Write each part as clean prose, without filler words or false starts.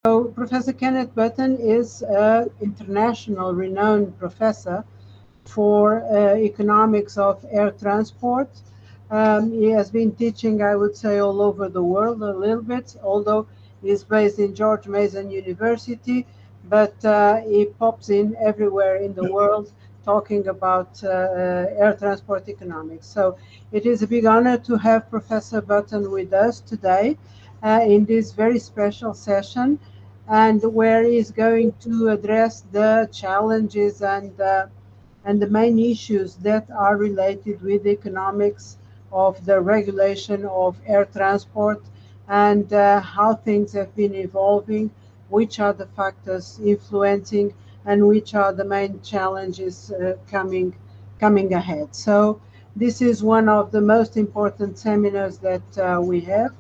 So Professor Kenneth Button is an international renowned professor for economics of air transport. He has been teaching, I would say, all over the world a little bit, although he's based in George Mason University, but he pops in everywhere in the world talking about air transport economics. So it is a big honor to have Professor Button with us today in this very special session, and where he's going to address the challenges and the main issues that are related with the economics of the regulation of air transport, and how things have been evolving, which are the factors influencing, and which are the main challenges coming ahead. So this is one of the most important seminars that we have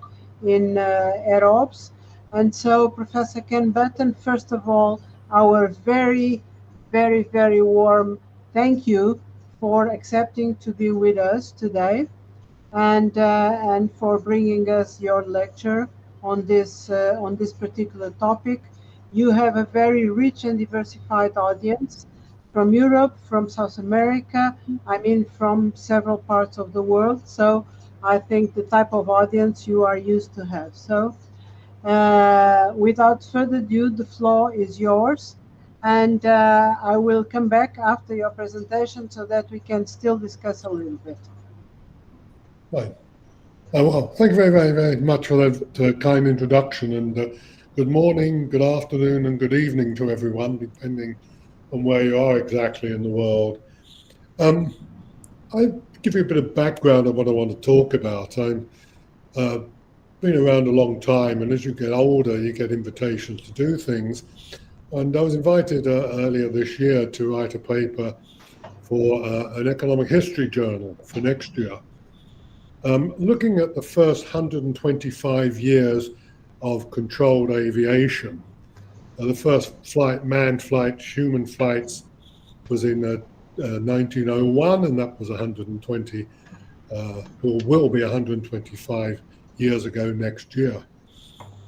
in AirObs. And so, Professor Ken Button, first of all, our very warm thank you for accepting to be with us today, and for bringing us your lecture on this particular topic. You have a very rich and diversified audience from Europe, from South America, I mean from several parts of the world. So I think the type of audience you are used to have. So without further ado, the floor is yours. And I will come back after your presentation so that we can still discuss a little bit. Right. Well, thank you very much for that kind introduction. And good morning, good afternoon, and good evening to everyone, depending on where you are exactly in the world. I'll give you a bit of background on what I want to talk about. I'm been around a long time, and as you get older, you get invitations to do things. And I was invited earlier this year to write a paper for an economic history journal for next year, looking at the first 125 years of controlled aviation. The first manned flights, human flights, was in 1901, and that was 120, or will be 125 years ago next year.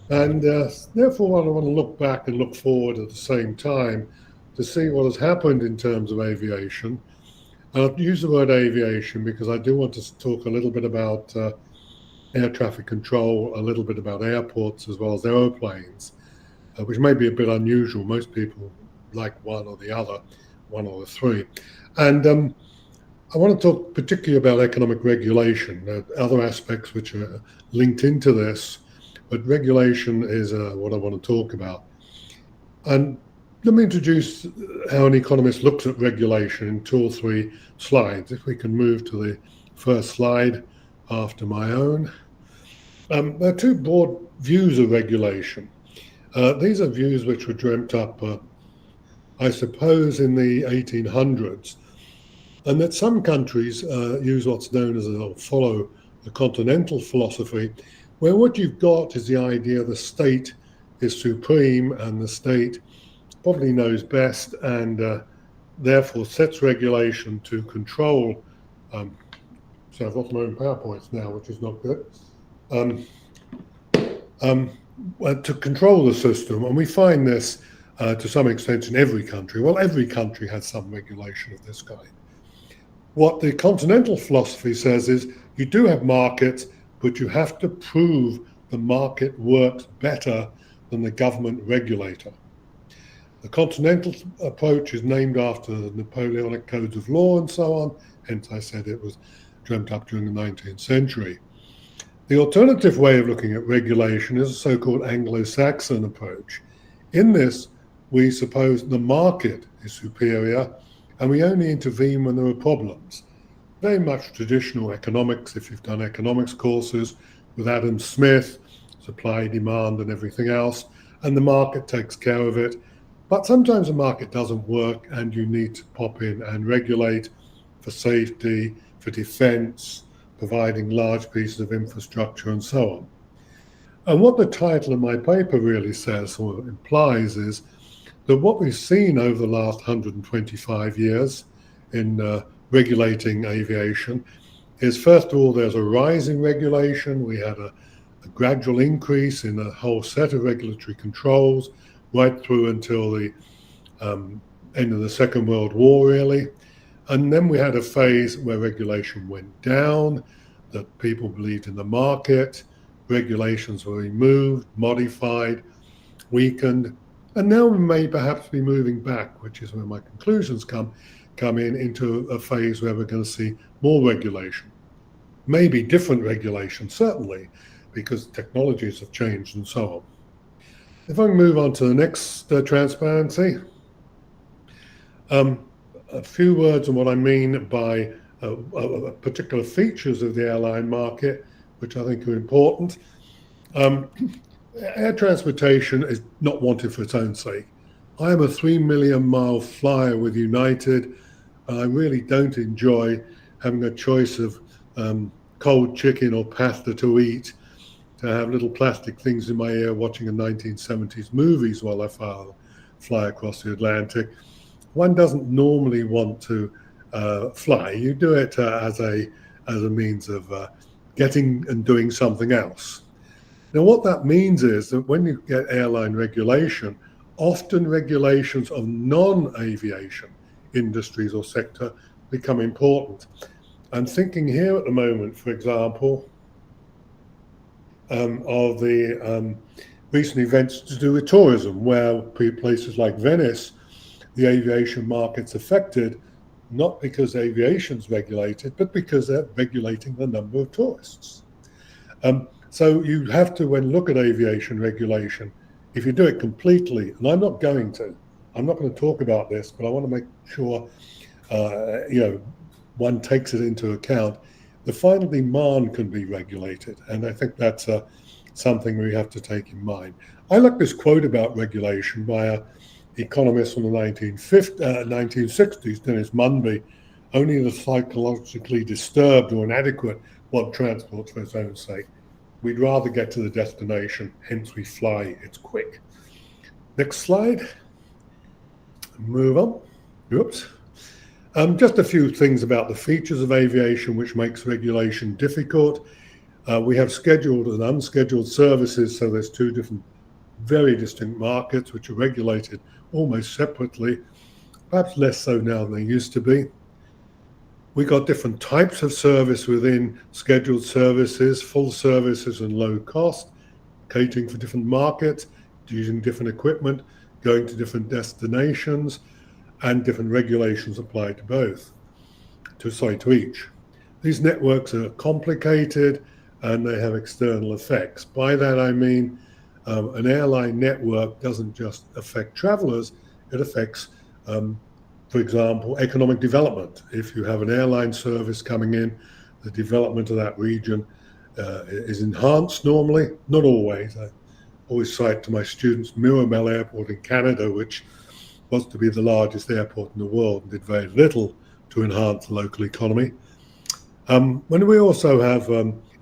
And therefore, I want to look back and look forward at the same time to see what has happened in terms of aviation. And I'll use the word aviation because I do want to talk a little bit about air traffic control, a little bit about airports as well as aeroplanes, which may be a bit unusual. Most people like one or the other, one or the three. And I want to talk particularly about economic regulation, other aspects which are linked into this, but regulation is what I want to talk about. And let me introduce how an economist looks at regulation in 2 or 3 slides. If we can move to the first slide after my own. There are 2 broad views of regulation. These are views which were dreamt up, I suppose, in the 1800s. And that some countries use what's known as follow the continental philosophy, where what you've got is the idea the state is supreme and the state probably knows best, and therefore sets regulation to control. So I've lost my own PowerPoints now, which is not good. To control the system, and we find this to some extent in every country. Well, every country has some regulation of this kind. What the continental philosophy says is you do have markets, but you have to prove the market works better than the government regulator. The continental approach is named after the Napoleonic codes of law and so on, hence I said it was dreamt up during the 19th century. The alternative way of looking at regulation is a so-called Anglo-Saxon approach. In this, we suppose the market is superior and we only intervene when there are problems. Very much traditional economics, if you've done economics courses with Adam Smith, supply, demand and everything else, and the market takes care of it. But sometimes the market doesn't work and you need to pop in and regulate for safety, for defense, providing large pieces of infrastructure and so on. And what the title of my paper really says or implies is that what we've seen over the last 125 years in regulating aviation is, first of all, there's a rise in regulation. We had a gradual increase in a whole set of regulatory controls right through until the end of the Second World War, really. And then we had a phase where regulation went down, that people believed in the market, regulations were removed, modified, weakened, and now we may perhaps be moving back, which is where my conclusions come in, into a phase where we're going to see more regulation. Maybe different regulation, certainly, because technologies have changed and so on. If I can move on to the next transparency. A few words on what I mean by particular features of the airline market, which I think are important. Air transportation is not wanted for its own sake. I am a 3 million mile flyer with United. I really don't enjoy having a choice of cold chicken or pasta to eat, to have little plastic things in my ear watching a 1970s movies while I fly across the Atlantic. One doesn't normally want to fly. You do it as a means of getting and doing something else. Now, what that means is that when you get airline regulation, often regulations of non-aviation industries or sector become important. I'm thinking here at the moment, for example, of the recent events to do with tourism, where places like Venice, the aviation market's affected, not because aviation's regulated, but because they're regulating the number of tourists. So you have to, when look at aviation regulation, if you do it completely, and I'm not going to talk about this, but I want to make sure, one takes it into account. The final demand can be regulated, and I think that's something we have to take in mind. I like this quote about regulation by an economist from the 1960s, Dennis Munby. Only the psychologically disturbed or inadequate want transport for its own sake. We'd rather get to the destination, hence we fly, it's quick. Next slide. Move on. Oops. Just a few things about the features of aviation which makes regulation difficult. We have scheduled and unscheduled services, so there's two different, very distinct markets which are regulated almost separately, perhaps less so now than they used to be. We got different types of service within scheduled services, full services and low cost, catering for different markets, using different equipment, going to different destinations, and different regulations applied to both, to each. These networks are complicated and they have external effects. By that I mean an airline network doesn't just affect travelers, it affects, for example, economic development. If you have an airline service coming in, the development of that region is enhanced normally, not always. I always cite to my students Mirabel Airport in Canada, which was to be the largest airport in the world and did very little to enhance the local economy. When we also have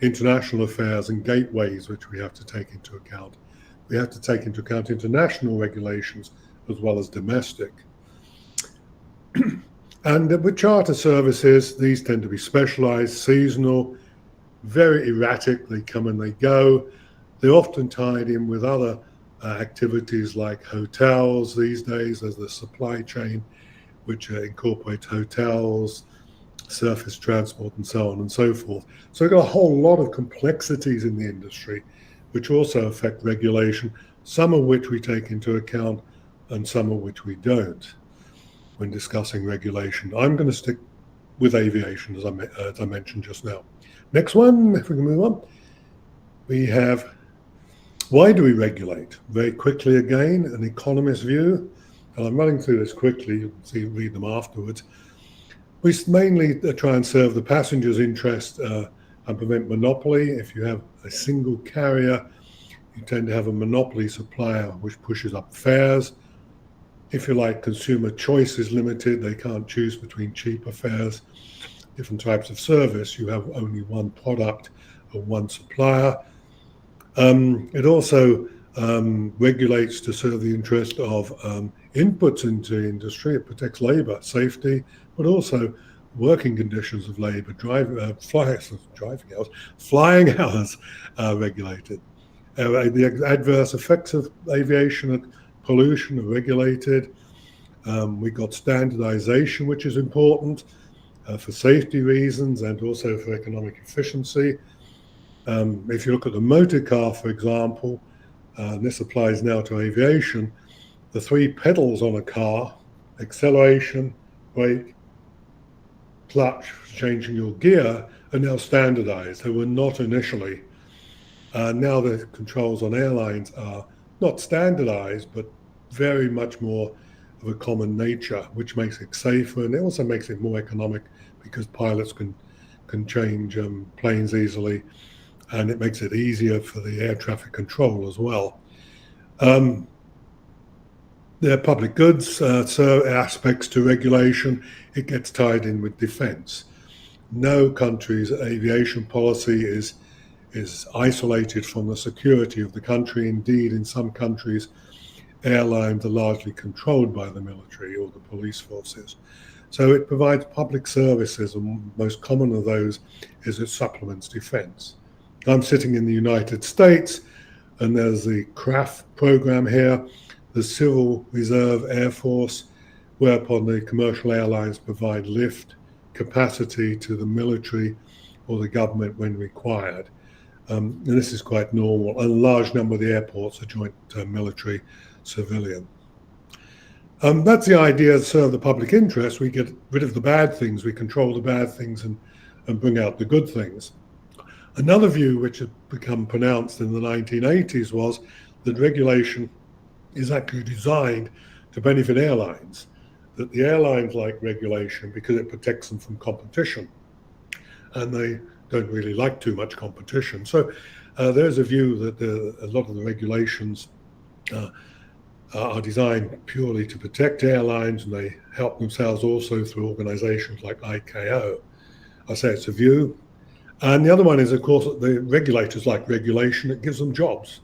international affairs and gateways, which we have to take into account. We have to take into account international regulations as well as domestic. And with charter services, these tend to be specialized, seasonal, very erratic. They come and they go. They're often tied in with other activities like hotels these days. There's the supply chain, which incorporates hotels, surface transport, and so on and so forth. So we've got a whole lot of complexities in the industry, which also affect regulation, some of which we take into account and some of which we don't when discussing regulation. I'm going to stick with aviation, as I mentioned just now. Next one, if we can move on. We have, why do we regulate? Very quickly again, an economist view, and I'm running through this quickly, you can read them afterwards. We mainly try and serve the passenger's interest and prevent monopoly. If you have a single carrier, you tend to have a monopoly supplier which pushes up fares. If you like, consumer choice is limited. They can't choose between cheaper fares, different types of service. You have only one product or one supplier. It also regulates to serve the interest of inputs into industry. It protects labor, safety, but also working conditions of labour, flying hours are regulated. The adverse effects of aviation and pollution are regulated. We got standardization, which is important for safety reasons and also for economic efficiency. If you look at the motor car, for example, and this applies now to aviation, the 3 pedals on a car, acceleration, brake, clutch, changing your gear, are now standardized. They were not initially. Now the controls on airlines are not standardized, but very much more of a common nature, which makes it safer, and it also makes it more economic because pilots can change planes easily, and it makes it easier for the air traffic control as well. There are public goods, so aspects to regulation. It gets tied in with defense. No country's aviation policy is isolated from the security of the country. Indeed, in some countries, airlines are largely controlled by the military or the police forces. So it provides public services, and most common of those is it supplements defense. I'm sitting in the United States, and there's the CRAF program here, the Civil Reserve Air Force, whereupon the commercial airlines provide lift capacity to the military or the government when required. And this is quite normal. A large number of the airports are joint military civilian. That's the idea to serve the public interest. We get rid of the bad things, we control the bad things and bring out the good things. Another view which had become pronounced in the 1980s was that regulation is actually designed to benefit airlines, that the airlines like regulation because it protects them from competition, and they don't really like too much competition. So there's a view that a lot of the regulations are designed purely to protect airlines, and they help themselves also through organizations like ICAO. I say it's a view. And the other one is, of course, that the regulators like regulation. It gives them jobs.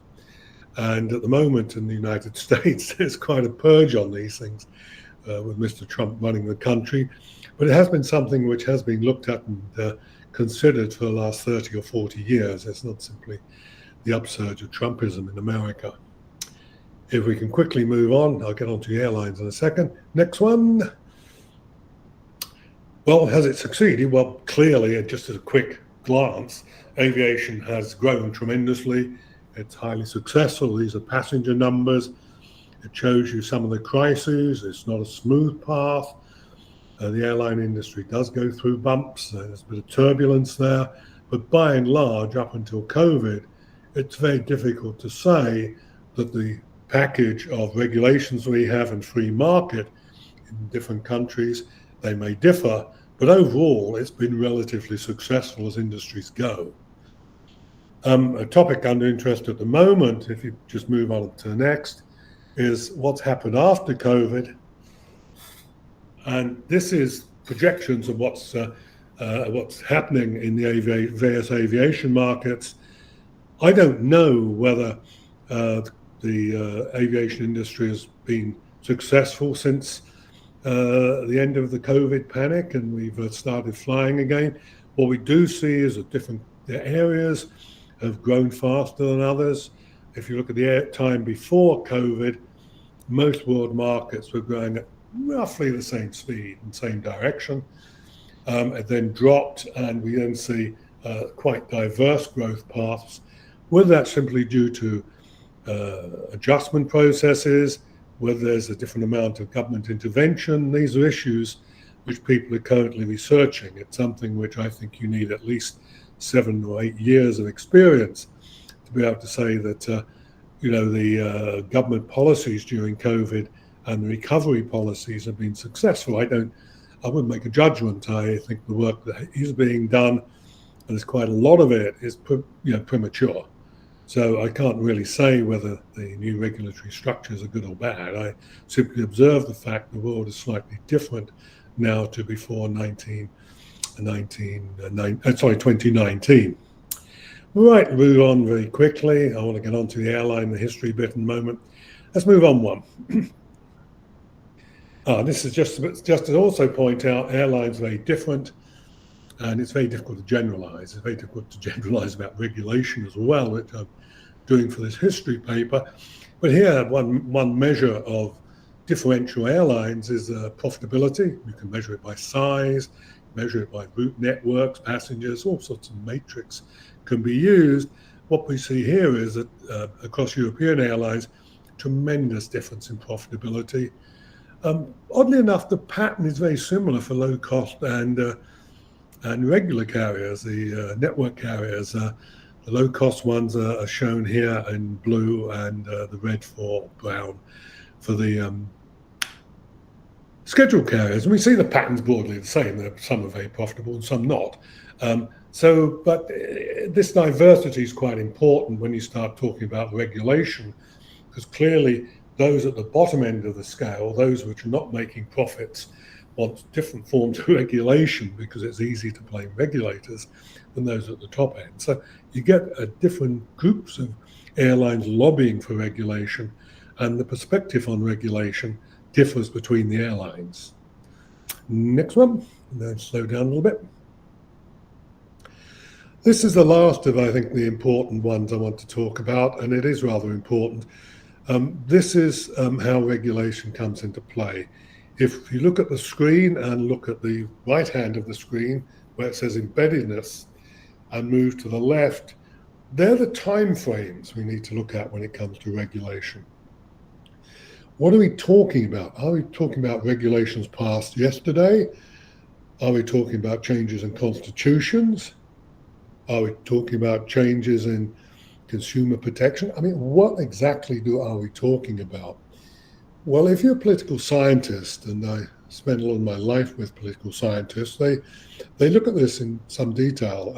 And at the moment in the United States, there's quite a purge on these things with Mr. Trump running the country. But it has been something which has been looked at and considered for the last 30 or 40 years. It's not simply the upsurge of Trumpism in America. If we can quickly move on, I'll get on to airlines in a second. Next one. Well, has it succeeded? Well, clearly, and just at a quick glance, aviation has grown tremendously. It's highly successful. These are passenger numbers. It shows you some of the crises. It's not a smooth path. The airline industry does go through bumps. There's a bit of turbulence there. But by and large, up until COVID, it's very difficult to say that the package of regulations we have and free market in different countries, they may differ, but overall it's been relatively successful as industries go. A topic under interest at the moment, if you just move on to the next, is what's happened after COVID. And this is projections of what's happening in the various aviation markets. I don't know whether the aviation industry has been successful since the end of the COVID panic and we've started flying again. What we do see is that different areas have grown faster than others. If you look at the time before COVID, most world markets were growing at roughly the same speed and same direction. It then dropped, and we then see quite diverse growth paths. Whether that's simply due to adjustment processes, whether there's a different amount of government intervention, these are issues which people are currently researching. It's something which I think you need at least 7 or 8 years of experience to be able to say that the government policies during COVID and the recovery policies have been successful. I wouldn't make a judgment. I think the work that is being done, and there's quite a lot of it, is premature. So I can't really say whether the new regulatory structures are good or bad. I simply observe the fact the world is slightly different now to before 2019. Right, move on very quickly. I want to get on to the airline, the history bit in a moment. Let's move on one. This is just to also point out, airlines are very different, and it's very difficult to generalize. It's very difficult to generalize about regulation as well, which I'm doing for this history paper. But here, one measure of differential airlines is profitability. You can measure it by size, measure it by route networks, passengers, all sorts of matrix can be used. What we see here is that across European airlines, tremendous difference in profitability. Oddly enough, the pattern is very similar for low cost and regular carriers, the network carriers. The low cost ones are shown here in blue, and the red for brown for the scheduled carriers. And we see the patterns broadly the same. Some are very profitable and some not. But this diversity is quite important when you start talking about regulation, because clearly those at the bottom end of the scale, those which are not making profits, want different forms of regulation because it's easy to blame regulators than those at the top end. So you get different groups of airlines lobbying for regulation, and the perspective on regulation differs between the airlines. Next one, and then slow down a little bit. This is the last of, I think, the important ones I want to talk about, and it is rather important. This is how regulation comes into play. If you look at the screen and look at the right hand of the screen where it says embeddedness and move to the left, they're the time frames we need to look at when it comes to regulation. What are we talking about? Are we talking about regulations passed yesterday? Are we talking about changes in constitutions? Are we talking about changes in consumer protection? I mean, what exactly are we talking about? Well, if you're a political scientist, and I spend a lot of my life with political scientists, they look at this in some detail,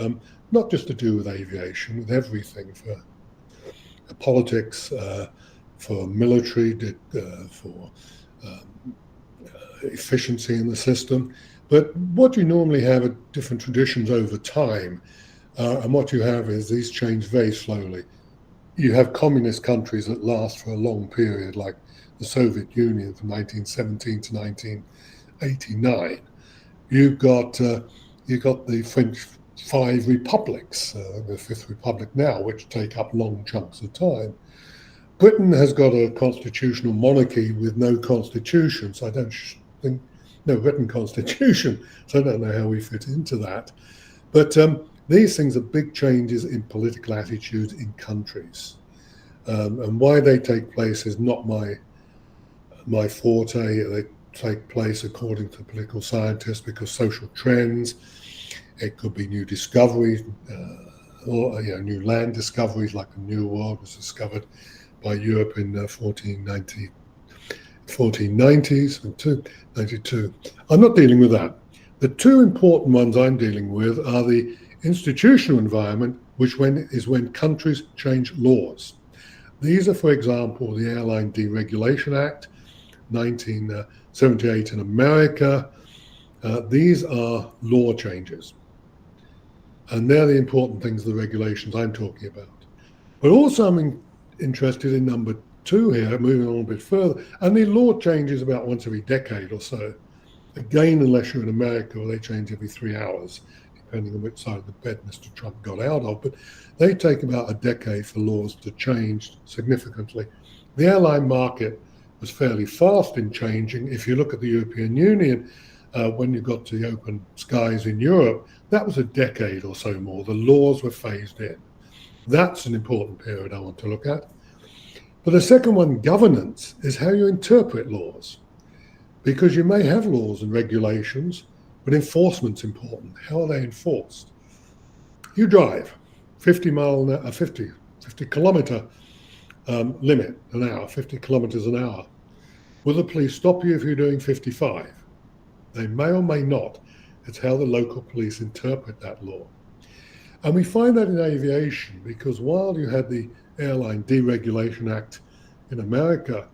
not just to do with aviation, with everything, for politics, for military, for efficiency in the system. But what you normally have are different traditions over time. And what you have is these change very slowly. You have communist countries that last for a long period, like the Soviet Union from 1917 to 1989. You've got the French 5 republics, the 5th Republic now, which take up long chunks of time. Britain has got a constitutional monarchy with no constitution, so I don't think, no written constitution, so I don't know how we fit into that. But these things are big changes in political attitudes in countries. And why they take place is not my forte. They take place according to political scientists because social trends, it could be new discoveries, or new land discoveries, like the New World was discovered by Europe in 1490s, 92. I'm not dealing with that. The two important ones I'm dealing with are the institutional environment, which is when countries change laws. These are, for example, the Airline Deregulation Act, 1978 in America. These are law changes. And they're the important things, the regulations I'm talking about. But also I'm interested in number 2 here, moving on a bit further. And the law changes about once every decade or so. Again, unless you're in America, where they change every 3 hours, depending on which side of the bed Mr. Trump got out of. But they take about a decade for laws to change significantly. The airline market was fairly fast in changing. If you look at the European Union, when you got to the open skies in Europe, that was a decade or so more. The laws were phased in. That's an important period I want to look at. But the second one, governance, is how you interpret laws. Because you may have laws and regulations, but enforcement's important. How are they enforced? You drive 50 kilometer limit an hour, 50 kilometers an hour. Will the police stop you if you're doing 55? They may or may not. It's how the local police interpret that law. And we find that in aviation, because while you had the Airline Deregulation Act in America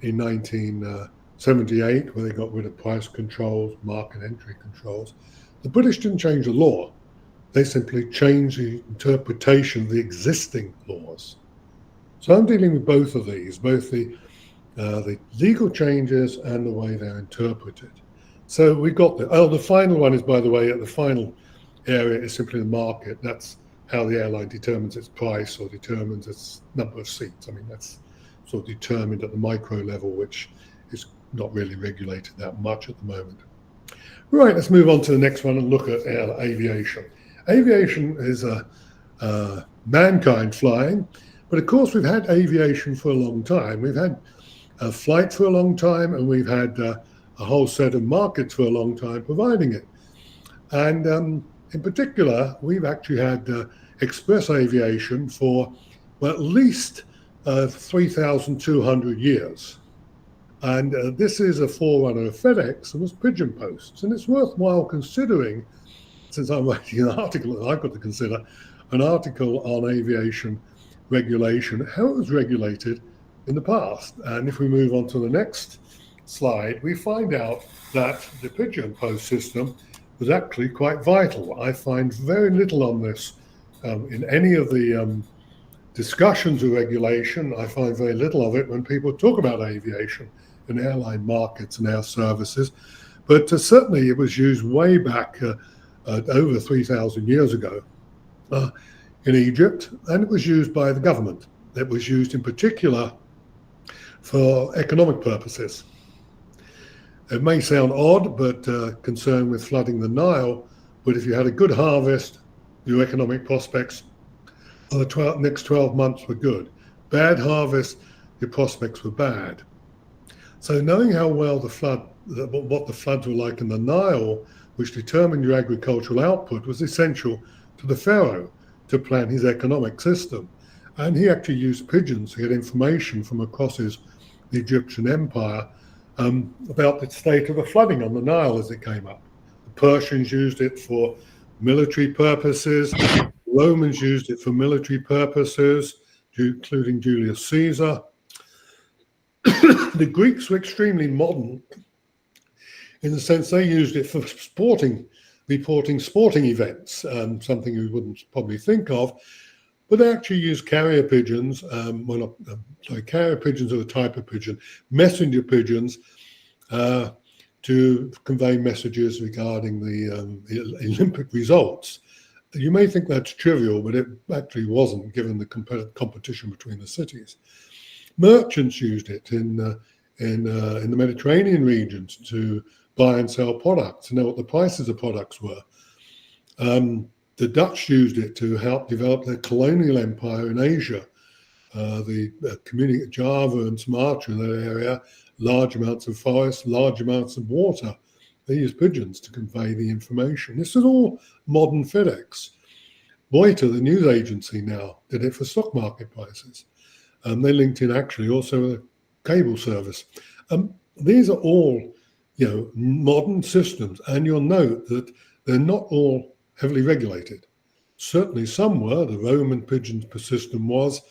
in 1978, where they got rid of price controls, market entry controls, the British didn't change the law. They simply changed the interpretation of the existing laws. So I'm dealing with both of these, both the the legal changes and the way they're interpreted. So we got the final one is, by the way, at the final area is simply the market. That's how the airline determines its price or determines its number of seats. I mean, that's sort of determined at the micro level, which is not really regulated that much at the moment. Right, let's move on to the next one and look at aviation. Aviation is mankind flying, but of course we've had aviation for a long time. We've had flight for a long time, and we've had a whole set of markets for a long time providing it. And in particular, we've actually had express aviation for at least 3,200 years. And this is a forerunner of FedEx and was pigeon posts. And it's worthwhile considering, since I'm writing an article that I've got to consider, an article on aviation regulation, how it was regulated in the past. And if we move on to the next slide, we find out that the pigeon post system was actually quite vital. I find very little on this in any of the discussions of regulation. I find very little of it when people talk about aviation and airline markets and air services. But certainly it was used way back over 3,000 years ago in Egypt, and it was used by the government. It was used in particular for economic purposes. It may sound odd, but concerned with flooding the Nile, but if you had a good harvest, your economic prospects for the next 12 months were good. Bad harvest, your prospects were bad. So knowing how well what the floods were like in the Nile, which determined your agricultural output, was essential to the pharaoh to plan his economic system. And he actually used pigeons to get information from across the Egyptian empire about the state of the flooding on the Nile as it came up. The Persians used it for military purposes. The Romans used it for military purposes, including Julius Caesar. The Greeks were extremely modern in the sense they used it for reporting sporting events, something you wouldn't probably think of. But they actually used carrier pigeons, carrier pigeons are the type of pigeon, messenger pigeons, to convey messages regarding the Olympic results. You may think that's trivial, but it actually wasn't, given the competition between the cities. Merchants used it in the Mediterranean regions to buy and sell products, to know what the prices of products were. The Dutch used it to help develop their colonial empire in Asia. The community Java and Sumatra in that area, large amounts of forest, large amounts of water. They used pigeons to convey the information. This is all modern FedEx. Reuters, the news agency now, did it for stock market prices. They linked in actually also with a cable service. These are all, modern systems, and you'll note that they're not all heavily regulated. Certainly some were. The Roman pigeon system was,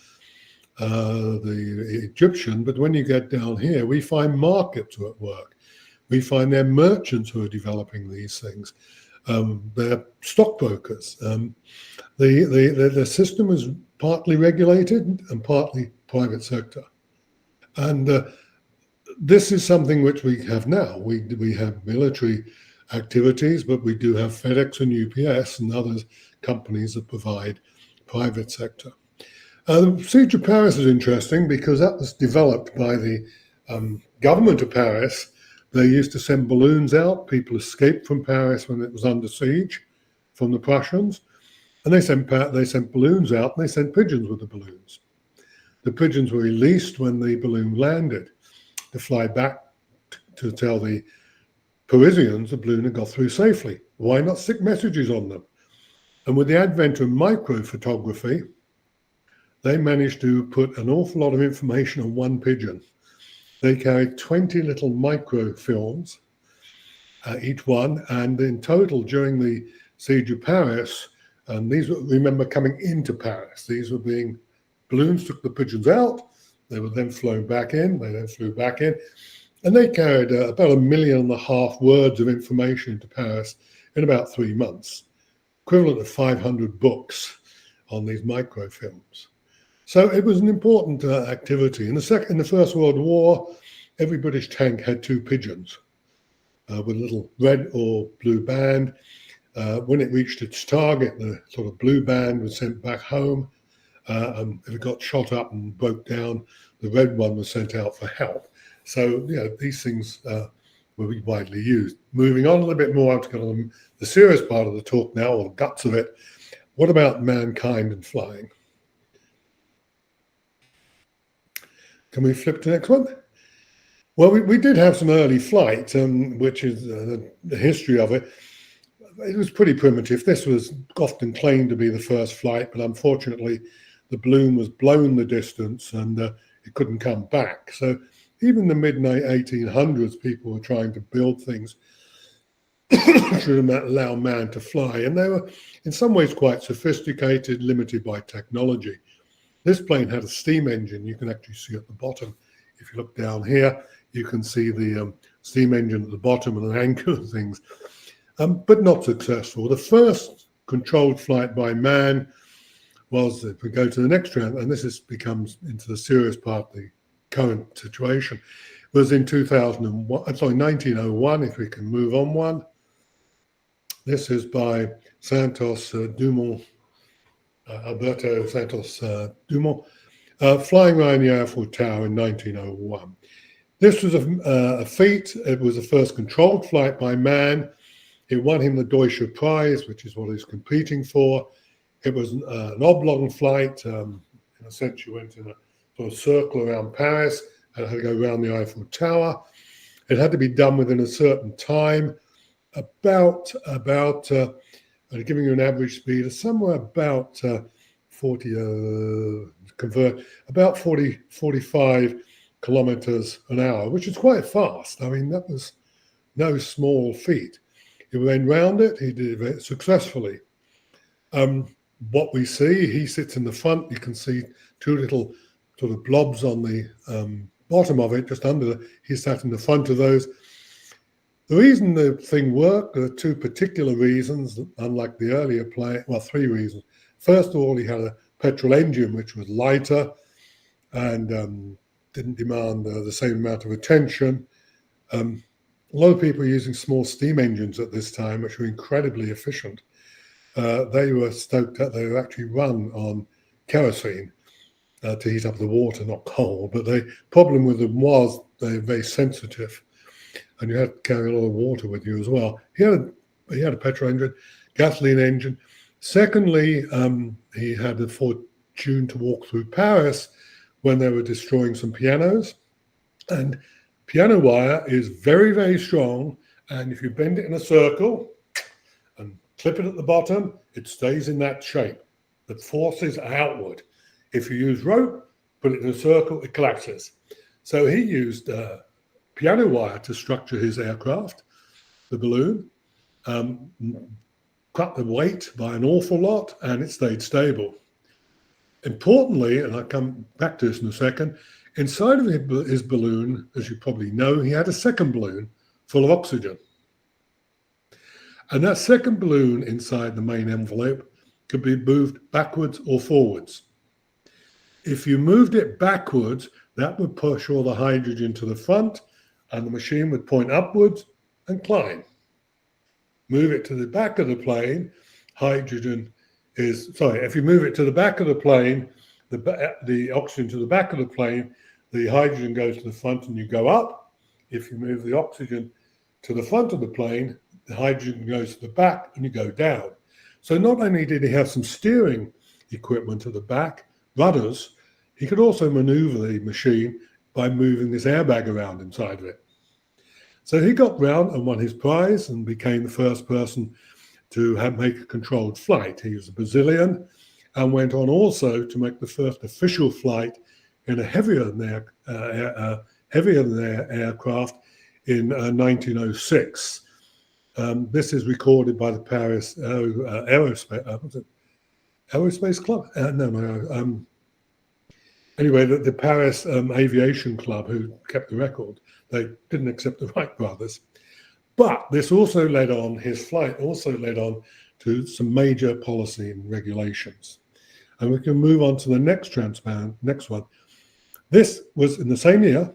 the Egyptian, but when you get down here, we find markets who are at work. We find they're merchants who are developing these things. They're stockbrokers. The system is partly regulated and partly private sector. And this is something which we have now. We have military activities, but we do have FedEx and UPS and other companies that provide private sector. The Siege of Paris is interesting because that was developed by the government of Paris. They used to send balloons out. People escaped from Paris when it was under siege from the Prussians. And they sent balloons out, and they sent pigeons with the balloons. The pigeons were released when the balloon landed to fly back to tell the Parisians the balloon had got through safely. Why not stick messages on them? And with the advent of microphotography, they managed to put an awful lot of information on one pigeon. They carried 20 little microfilms, each one, and in total during the Siege of Paris, and these were, remember, coming into Paris. These were balloons took the pigeons out, they were then flown back in, they then flew back in, and they carried about 1.5 million words of information into Paris in about 3 months, equivalent of 500 books on these microfilms. So it was an important activity. In the First World War, every British tank had 2 pigeons with a little red or blue band. When it reached its target, the sort of blue band was sent back home. If it got shot up and broke down, the red one was sent out for help. So, these things were widely used. Moving on a little bit more, I'm going to the serious part of the talk now, or the guts of it. What about mankind and flying? Can we flip to the next one? Well, we did have some early flight, which is the history of it. It was pretty primitive. This was often claimed to be the first flight, but unfortunately, the balloon was blown the distance and it couldn't come back. So even the mid-1800s, people were trying to build things to allow man to fly. And they were, in some ways, quite sophisticated, limited by technology. This plane had a steam engine. You can actually see at the bottom. If you look down here, you can see the steam engine at the bottom and an anchor and things, but not successful. The first controlled flight by man was, if we go to the next round, and this becomes into the serious part of the current situation, was in 1901, if we can move on one. This is by Santos Dumont, Alberto Santos Dumont, flying around the Eiffel Tower in 1901. This was a feat. It was the first controlled flight by man. It won him the Deutsche Prize, which is what he's competing for. It was an oblong flight. In a sense, you went in a sort of circle around Paris and had to go around the Eiffel Tower. It had to be done within a certain time, about giving you an average speed of somewhere about 45 kilometers an hour, which is quite fast. I mean, that was no small feat. He went round it. He did it successfully. What we see, he sits in the front. You can see 2 little sort of blobs on the bottom of it, just under. He sat in the front of those. The reason the thing worked, there are 2 particular reasons, unlike the earlier plane. Well, 3 reasons. First of all, he had a petrol engine, which was lighter and didn't demand the same amount of attention. A lot of people were using small steam engines at this time, which were incredibly efficient. They were stoked that they were actually run on kerosene to heat up the water, not coal. But the problem with them was they're very sensitive, and you had to carry a lot of water with you as well. He had a petrol engine, gasoline engine. Secondly, he had the fortune to walk through Paris when they were destroying some pianos, and piano wire is very, very strong, and if you bend it in a circle and clip it at the bottom, it stays in that shape. The force is outward. If you use rope, put it in a circle, it collapses. So he used piano wire to structure his aircraft, the balloon, cut the weight by an awful lot, and it stayed stable. Importantly, and I'll come back to this in a second, inside of his balloon, as you probably know, he had a second balloon full of oxygen. And that second balloon inside the main envelope could be moved backwards or forwards. If you moved it backwards, that would push all the hydrogen to the front, and the machine would point upwards and climb. Move it to the back of the plane, if you move it to the back of the plane, the oxygen to the back of the plane, the hydrogen goes to the front and you go up. If you move the oxygen to the front of the plane, the hydrogen goes to the back and you go down. So not only did he have some steering equipment at the back, rudders, he could also maneuver the machine by moving this airbag around inside of it. So he got round and won his prize and became the first person to make a controlled flight. He was a Brazilian and went on also to make the first official flight in a heavier than air aircraft in 1906. This is recorded by the Paris Aerospace Club? Anyway, the Paris Aviation Club, who kept the record, they didn't accept the Wright brothers. But this also led on, his flight also led on to some major policy and regulations. And we can move on to the next one. This was in the same year.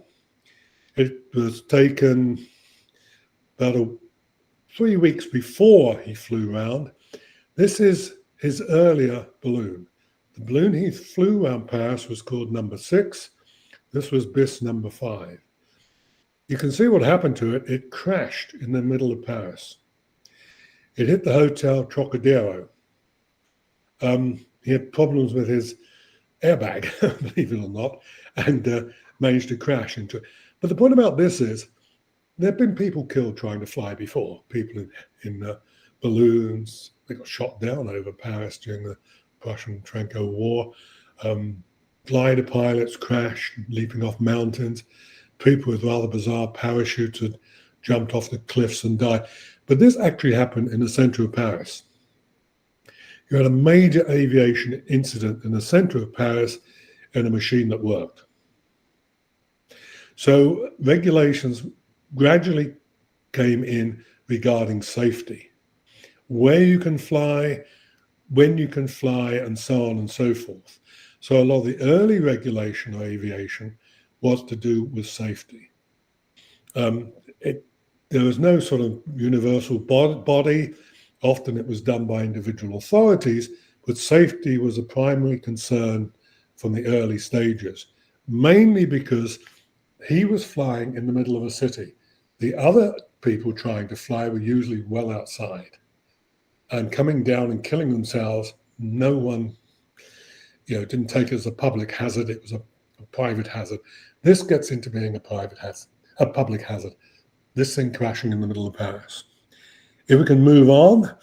It was taken about 3 weeks before he flew around. This is his earlier balloon. The balloon he flew around Paris was called number 6. This was BIS number 5. You can see what happened to it. It crashed in the middle of Paris. It hit the Hotel Trocadero. He had problems with his airbag, believe it or not, and managed to crash into it. But the point about this is, there have been people killed trying to fly before. People in balloons. They got shot down over Paris during the Prussian-Franco War. Glider pilots crashed, leaping off mountains. People with rather bizarre parachutes had jumped off the cliffs and died. But this actually happened in the center of Paris. You had a major aviation incident in the center of Paris in a machine that worked. So regulations gradually came in regarding safety, where you can fly, when you can fly, and so on and so forth. So a lot of the early regulation of aviation was to do with safety. There was no sort of universal body. Often it was done by individual authorities, but safety was a primary concern from the early stages, mainly because he was flying in the middle of a city. The other people trying to fly were usually well outside, and coming down and killing themselves, no one, didn't take it as a public hazard. It was a private hazard. This gets into being a public hazard. This thing crashing in the middle of Paris. If we can move on,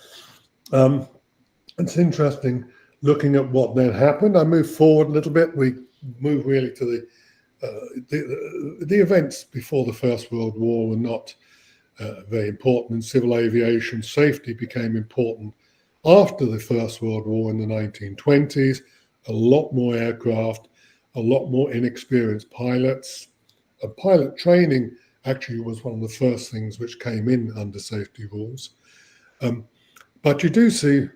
it's interesting looking at what then happened. I move forward a little bit. We move really to the events before the First World War were not very important in civil aviation. Safety became important after the First World War in the 1920s. A lot more aircraft, a lot more inexperienced pilots. Pilot training actually was one of the first things which came in under safety rules. But you do see,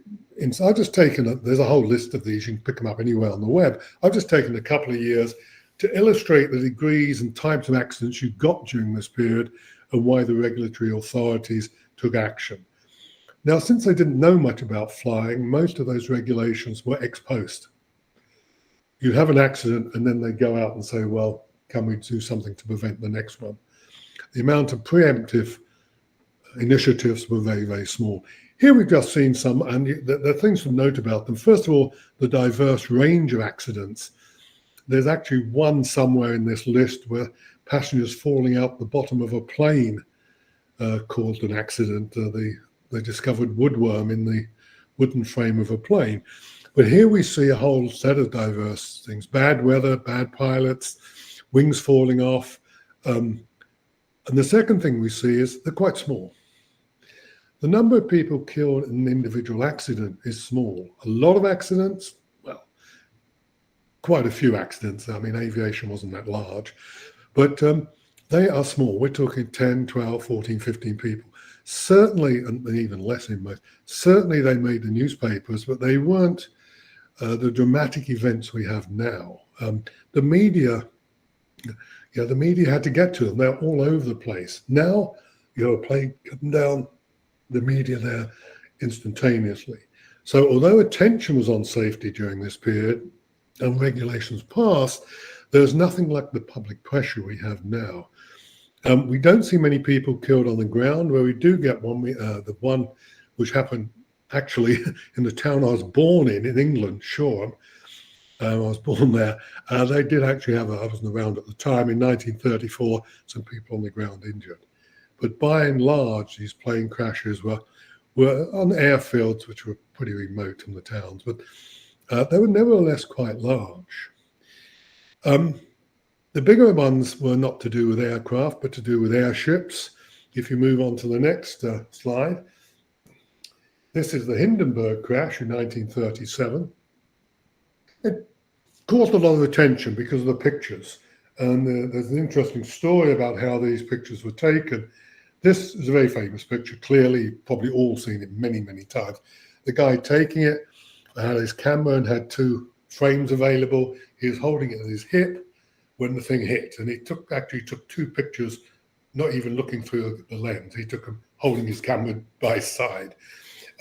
I've just taken, there's a whole list of these, you can pick them up anywhere on the web. I've just taken a couple of years to illustrate the degrees and types of accidents you got during this period and why the regulatory authorities took action. Now, since they didn't know much about flying, most of those regulations were ex post. You'd have an accident and then they'd go out and say, well, can we do something to prevent the next one? The amount of preemptive initiatives were very, very small. Here we've just seen some, and there are things to note about them. First of all, the diverse range of accidents. There's actually one somewhere in this list where passengers falling out the bottom of a plane caused an accident. They discovered woodworm in the wooden frame of a plane. But here we see a whole set of diverse things: bad weather, bad pilots, wings falling off. And the second thing we see is they're quite small. The number of people killed in an individual accident is small. A lot of accidents, well, quite a few accidents. I mean, aviation wasn't that large, but they are small. We're talking 10, 12, 14, 15 people. Certainly, and even less in most, certainly they made the newspapers, but they weren't the dramatic events we have now. The media had to get to them. They're all over the place. Now, a plane coming down, the media there instantaneously. So although attention was on safety during this period and regulations passed, there's nothing like the public pressure we have now. We don't see many people killed on the ground. Where we do get one, the one which happened actually in the town I was born in England, Shoreham. I was born there. They did actually have, I wasn't around at the time, in 1934, some people on the ground injured. But by and large, these plane crashes were on airfields, which were pretty remote from the towns, but they were nevertheless quite large. The bigger ones were not to do with aircraft, but to do with airships. If you move on to the next slide, this is the Hindenburg crash in 1937. It caused a lot of attention because of the pictures. And there's an interesting story about how these pictures were taken. This is a very famous picture. Clearly, you've probably all seen it many, many times. The guy taking it had his camera and had two frames available. He was holding it at his hip when the thing hit, and he actually took 2 pictures, not even looking through the lens. He took them holding his camera by his side.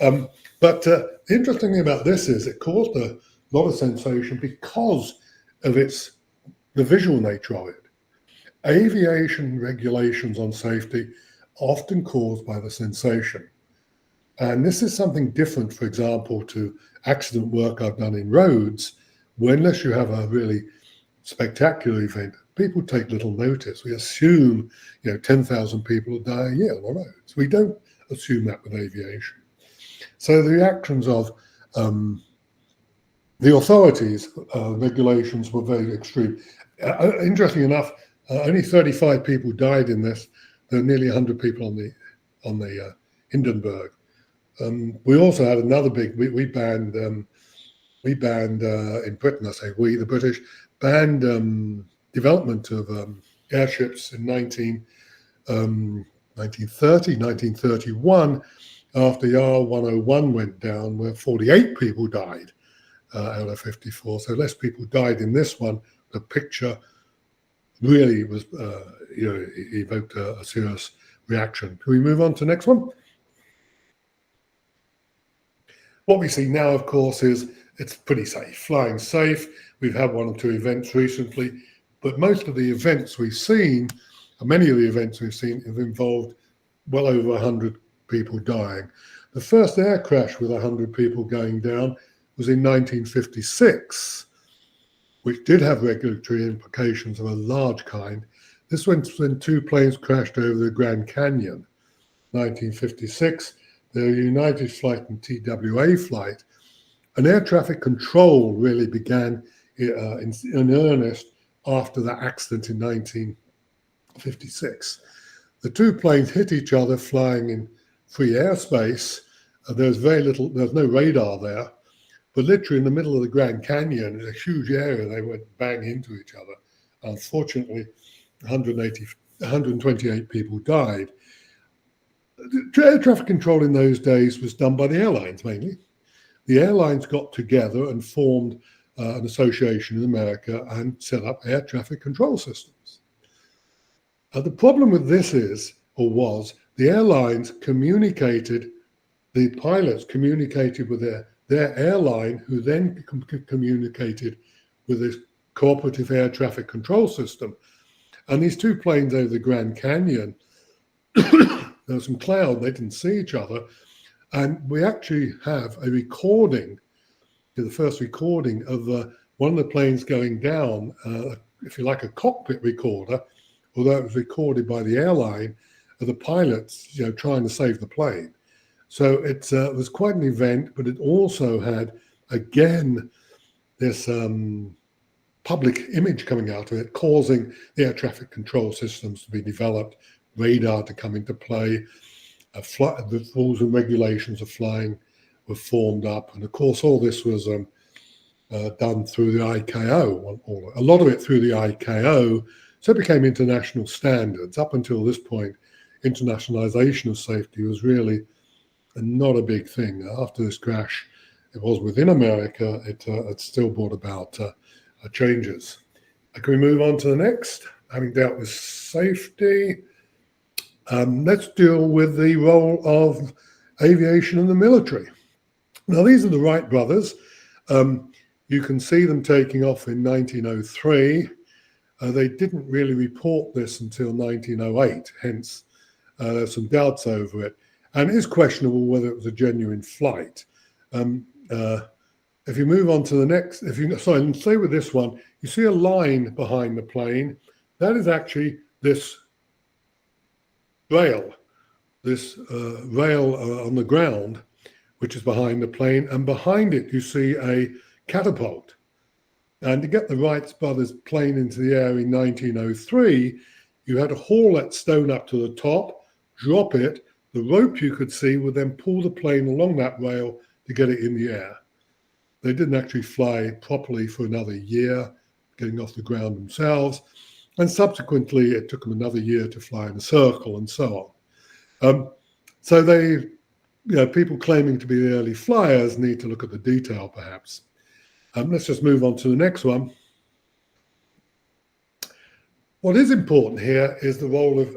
But the interesting thing about this is it caused a lot of sensation because of the visual nature of it. Aviation regulations on safety are often caused by the sensation. And this is something different, for example, to accident work I've done in roads, where unless you have a really spectacular event, people take little notice. We assume, 10,000 people die a year on the roads. We don't assume that with aviation. So the reactions of the authorities' regulations were very extreme. Interestingly enough, only 35 people died in this. There were nearly 100 people on the Hindenburg. We also had another big. We banned in Britain. I say we, the British, banned development of airships in 1930, 1931, after the R101 went down, where 48 people died out of 54. So less people died in this one. The picture really was, evoked a serious reaction. Can we move on to the next one? What we see now, of course, is it's pretty safe, flying safe. We've had 1 or 2 events recently, but most of the events we've seen, many of the events we've seen, have involved well over 100 people dying. The first air crash with 100 people going down was in 1956, which did have regulatory implications of a large kind. This was when 2 planes crashed over the Grand Canyon, 1956. The United flight and TWA flight, and air traffic control really began in earnest after that accident in 1956. The 2 planes hit each other flying in free airspace. There's no radar there, but literally in the middle of the Grand Canyon, in a huge area, they went bang into each other. Unfortunately, 128 people died. Air traffic control in those days was done by the airlines mainly. The airlines got together and formed an association in America and set up air traffic control systems. The problem with this was the airlines communicated, the pilots communicated with their airline, who then communicated with this cooperative air traffic control system. And these 2 planes over the Grand Canyon, there was some cloud, they didn't see each other. And we actually have a recording, the first recording of one of the planes going down, if you like, a cockpit recorder, although it was recorded by the airline, of the pilots, trying to save the plane. So it was quite an event, but it also had, again, this public image coming out of it, causing the air traffic control systems to be developed, radar to come into play, the rules and regulations of flying were formed up. And of course, all this was done through the ICAO, a lot of it through the ICAO. So it became international standards. Up until this point, internationalization of safety was really not a big thing. After this crash, it was within America, it still brought about changes. Can we move on to the next? Having dealt with safety, let's deal with the role of aviation in the military. Now, these are the Wright brothers. You can see them taking off in 1903. They didn't really report this until 1908, hence there's some doubts over it. And it is questionable whether it was a genuine flight. If you move on to the next, stay with this one, you see a line behind the plane. That is actually this rail on the ground, which is behind the plane, and behind it you see a catapult. And to get the Wright brothers plane into the air in 1903, you had to haul that stone up to the top, drop it. The rope you could see would then pull the plane along that rail to get it in the air. They didn't actually fly properly for another year, getting off the ground themselves. And subsequently, it took them another year to fly in a circle and so on. So they, people claiming to be the early flyers need to look at the detail, perhaps. Let's just move on to the next one. What is important here is the role of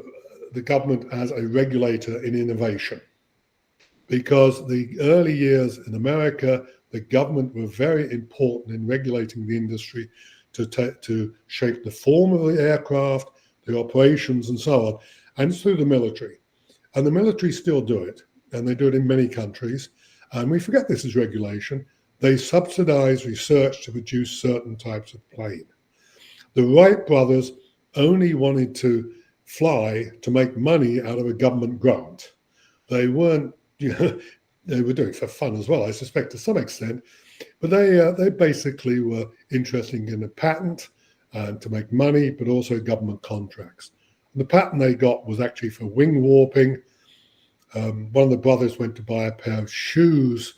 the government as a regulator in innovation. Because the early years in America, the government were very important in regulating the industry to shape the form of the aircraft, the operations, and so on. And it's through the military. And the military still do it, and they do it in many countries. And we forget this is regulation. They subsidize research to produce certain types of plane. The Wright brothers only wanted to fly to make money out of a government grant. They weren't, they were doing it for fun as well, I suspect, to some extent. But they basically were interested in a patent and to make money, but also government contracts. And the patent they got was actually for wing warping. One of the brothers went to buy a pair of shoes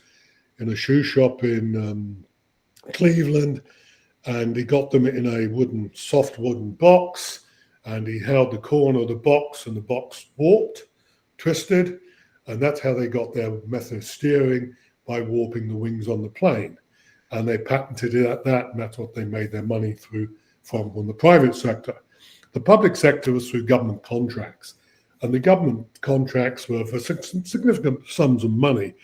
in a shoe shop in Cleveland, and he got them in a soft wooden box, and he held the corner of the box, and the box warped, twisted, and that's how they got their method of steering, by warping the wings on the plane. And they patented it at that, and that's what they made their money from the private sector. The public sector was through government contracts, and the government contracts were for significant sums of money.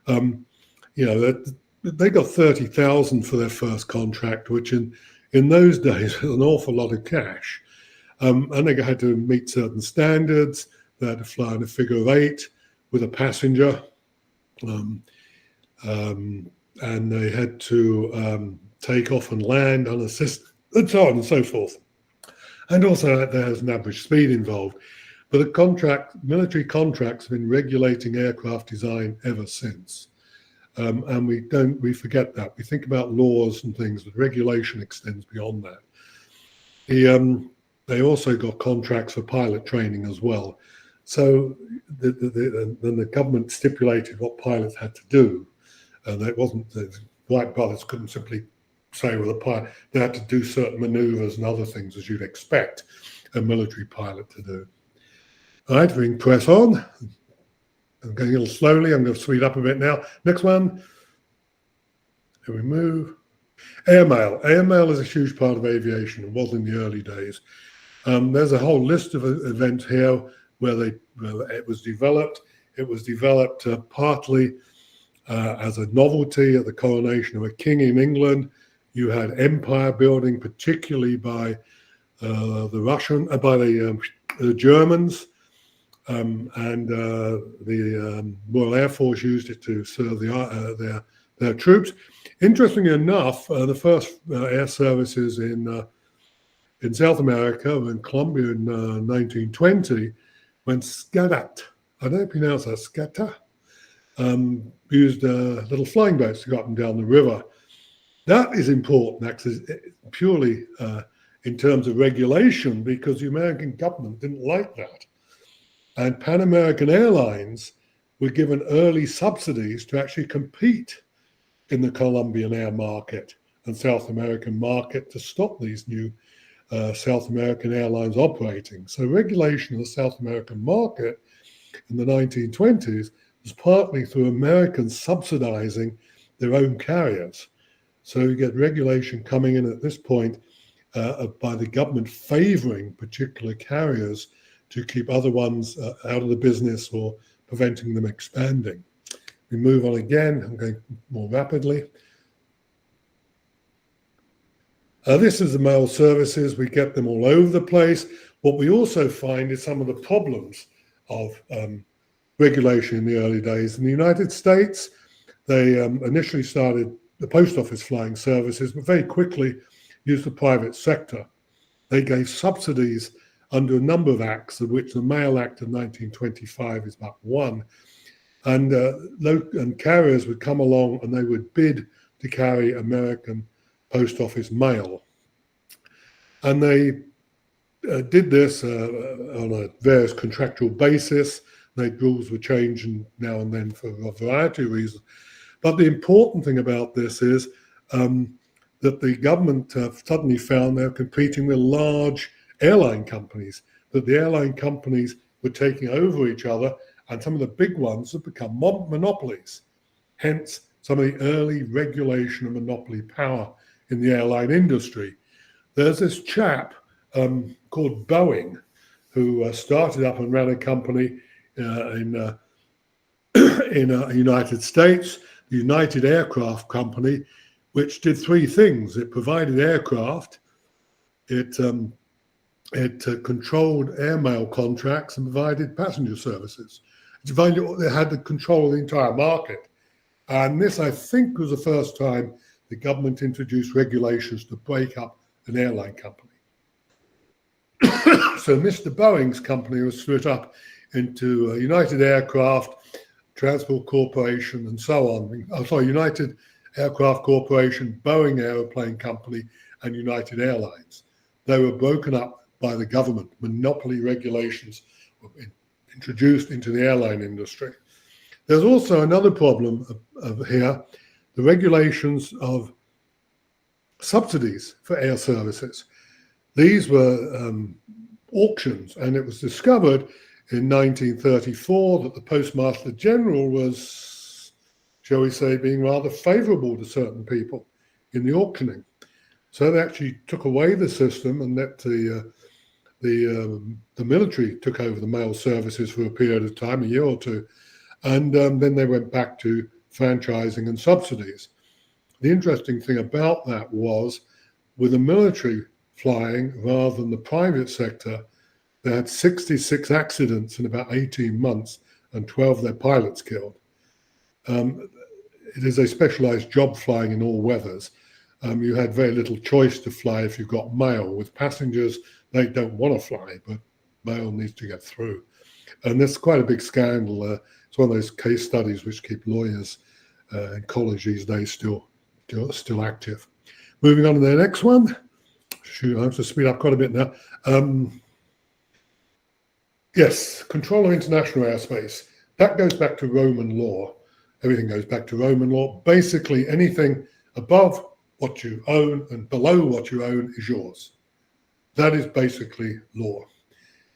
They got $30,000 for their first contract, which in those days was an awful lot of cash. And they had to meet certain standards. They had to fly in a figure of 8 with a passenger, and they had to take off and land unassisted, and so on and so forth. And also there's an average speed involved. But the military contracts have been regulating aircraft design ever since. And we forget that. We think about laws and things, but regulation extends beyond that. They also got contracts for pilot training as well. So then the government stipulated what pilots had to do. And it wasn't, the Wright brothers couldn't simply say, well, the pilot, they had to do certain maneuvers and other things as you'd expect a military pilot to do. All right, we can press on. I'm going a little slowly. I'm going to speed up a bit now. Next one. Here we move. Airmail. Airmail is a huge part of aviation. It was in the early days. There's a whole list of events here where it was developed. It was developed partly as a novelty at the coronation of a king in England. You had empire building, particularly by the Germans. And the Royal Air Force used it to serve their troops. Interestingly enough, the first air services in South America, in Colombia in 1920, when Scadat, I don't pronounce that, Scata, used little flying boats to go up and down the river. That is important, actually, purely in terms of regulation, because the American government didn't like that. And Pan American Airlines were given early subsidies to actually compete in the Colombian air market and South American market to stop these new South American airlines operating. So regulation of the South American market in the 1920s was partly through Americans subsidizing their own carriers. So you get regulation coming in at this point by the government favoring particular carriers to keep other ones out of the business or preventing them expanding. We move on again. I'm going more rapidly. This is the mail services. We get them all over the place. What we also find is some of the problems of regulation in the early days. In the United States, they initially started the post office flying services, but very quickly used the private sector. They gave subsidies under a number of acts, of which the Mail Act of 1925 is but one. And carriers would come along and they would bid to carry American post office mail. And they did this on a various contractual basis. The rules were changing now and then for a variety of reasons. But the important thing about this is that the government suddenly found they were competing with large airline companies, that the airline companies were taking over each other, and some of the big ones have become monopolies. Hence, some of the early regulation and monopoly power in the airline industry. There's this chap called Boeing, who started up and ran a company in the United States, the United Aircraft Company, which did three things. It provided aircraft, it controlled airmail contracts and provided passenger services. It had the control of the entire market. And this, I think, was the first time the government introduced regulations to break up an airline company. So Mr. Boeing's company was split up into United Aircraft, Transport Corporation, and so on. United Aircraft Corporation, Boeing Aeroplane Company, and United Airlines. They were broken up by the government. Monopoly regulations were introduced into the airline industry. There's also another problem here, the regulations of subsidies for air services. These were auctions, and it was discovered in 1934 that the Postmaster General was, shall we say, being rather favourable to certain people in the auctioning. So they actually took away the system and let the military took over the mail services for a period of time, a year or two, and then they went back to franchising and subsidies. The interesting thing about that was, with the military flying rather than the private sector, they had 66 accidents in about 18 months and 12 of their pilots killed. It is a specialized job, flying in all weathers. You had very little choice to fly if you've got mail. With passengers, they don't want to fly, but mail needs to get through. And that's quite a big scandal. It's one of those case studies which keep lawyers in college these days still active. Moving on to the next one. Shoot, I have to speed up quite a bit now. Yes, control of international airspace. That goes back to Roman law. Everything goes back to Roman law. Basically, anything above what you own and below what you own is yours. That is basically law.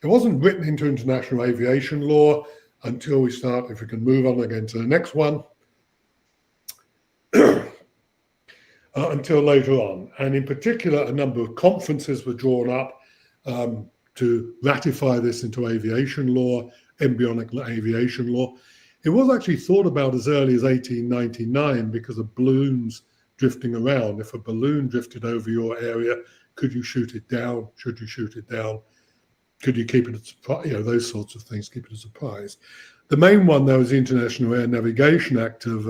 It wasn't written into international aviation law until we start, if we can move on again to the next one, until later on. And in particular, a number of conferences were drawn up to ratify this into aviation law, embryonic aviation law. It was actually thought about as early as 1899 because of balloons drifting around. If a balloon drifted over your area, could you shoot it down? Should you shoot it down? Could you keep it a surprise? You know, those sorts of things, keep it a surprise. The main one, though, is the International Air Navigation Act of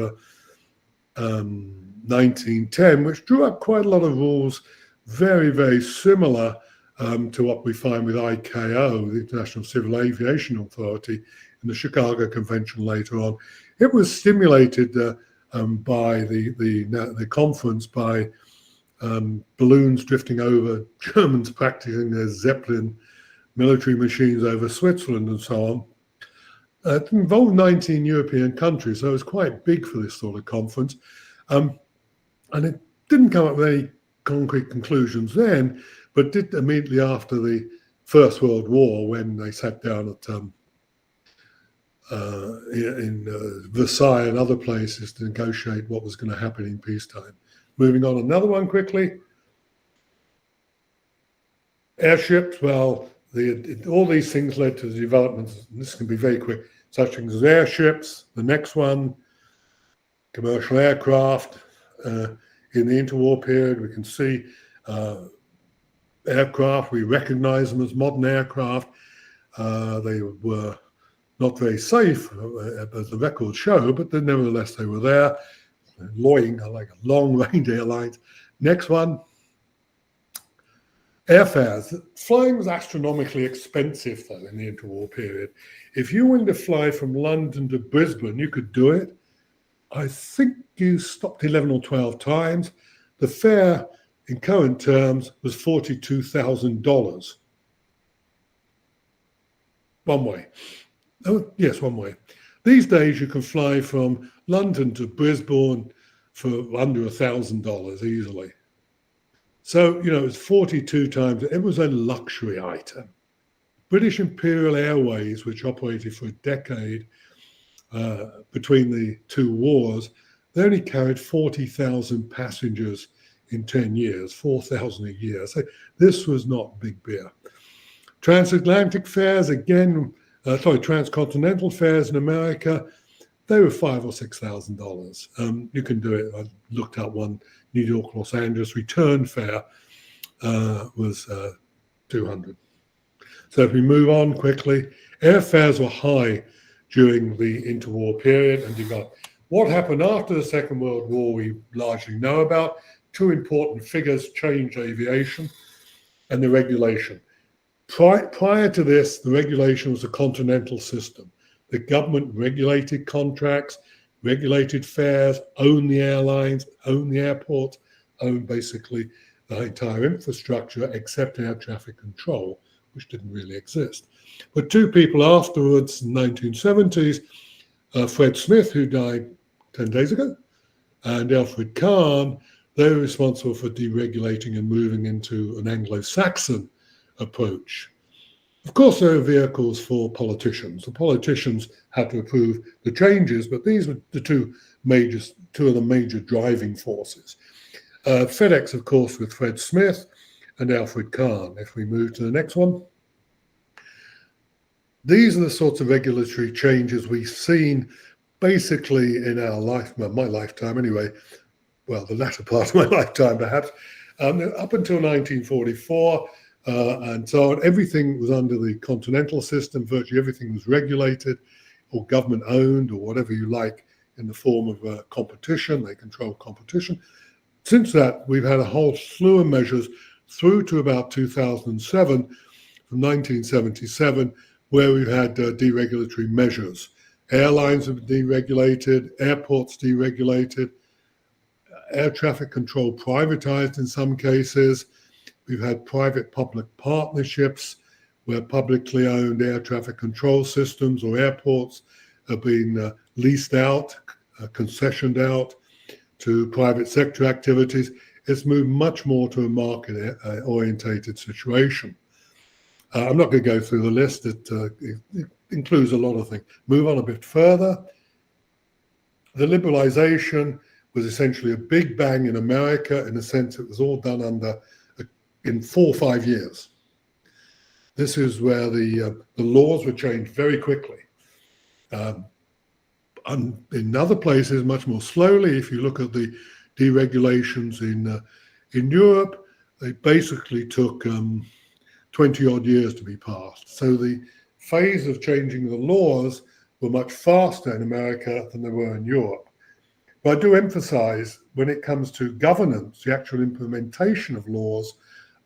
1910, which drew up quite a lot of rules, very, very similar to what we find with ICAO, the International Civil Aviation Authority, in the Chicago Convention later on. It was stimulated by the conference by balloons drifting over, Germans practicing their Zeppelin military machines over Switzerland and so on. It involved 19 European countries, so it was quite big for this sort of conference. And it didn't come up with any concrete conclusions then, but did immediately after the First World War, when they sat down at in Versailles and other places to negotiate what was going to happen in peacetime. Moving on, another one quickly. Airships, well, all these things led to the development, and this can be very quick, such things as airships. The next one, commercial aircraft. In the interwar period, we can see aircraft, we recognize them as modern aircraft. They were not very safe, as the records show, but nevertheless they were there. Like long-range airlines. Next one, airfares. Flying was astronomically expensive, though, in the interwar period. If you wanted to fly from London to Brisbane, you could do it. I think you stopped 11 or 12 times. The fare, in current terms, was $42,000. One way. Oh, yes, one way. These days, you can fly from London to Brisbane for under $1,000 easily. So, you know, it's 42 times. It was a luxury item. British Imperial Airways, which operated for a decade between the two wars, they only carried 40,000 passengers in 10 years, 4,000 a year. So this was not big beer. Transatlantic fares, again, transcontinental fares in America, they were $5,000 or $6,000. You can do it. I looked up one, New York, Los Angeles return fare was $200. So if we move on quickly, airfares were high during the interwar period and developed. What happened after the Second World War, we largely know about. Two important figures changed aviation and the regulation. Prior to this, the regulation was a continental system. The government regulated contracts, regulated fares, owned the airlines, owned the airports, owned basically the entire infrastructure except air traffic control, which didn't really exist. But two people afterwards, in the 1970s, Fred Smith, who died 10 days ago, and Alfred Kahn, they were responsible for deregulating and moving into an Anglo-Saxon approach. Of course, there are vehicles for politicians. The politicians had to approve the changes, but these were the two of the major driving forces. FedEx, of course, with Fred Smith and Alfred Kahn. If we move to the next one. These are the sorts of regulatory changes we've seen basically in our life, my lifetime anyway, well, the latter part of my lifetime perhaps, up until 1944 and so on. Everything was under the continental system. Virtually everything was regulated or government owned or whatever you like in the form of competition. They control competition. Since that, we've had a whole slew of measures through to about 2007, from 1977, where we've had deregulatory measures. Airlines have been deregulated, airports deregulated, air traffic control privatized in some cases. We've had private-public partnerships where publicly owned air traffic control systems or airports have been leased out, concessioned out to private sector activities. It's moved much more to a market-orientated situation. I'm not going to go through the list. It includes a lot of things. Move on a bit further. The liberalization was essentially a big bang in America. In a sense, it was all done in 4 or 5 years. This is where the laws were changed very quickly. And in other places, much more slowly. If you look at the deregulations in Europe, they basically took 20-odd years to be passed. So the phase of changing the laws were much faster in America than they were in Europe. But I do emphasize, when it comes to governance, the actual implementation of laws,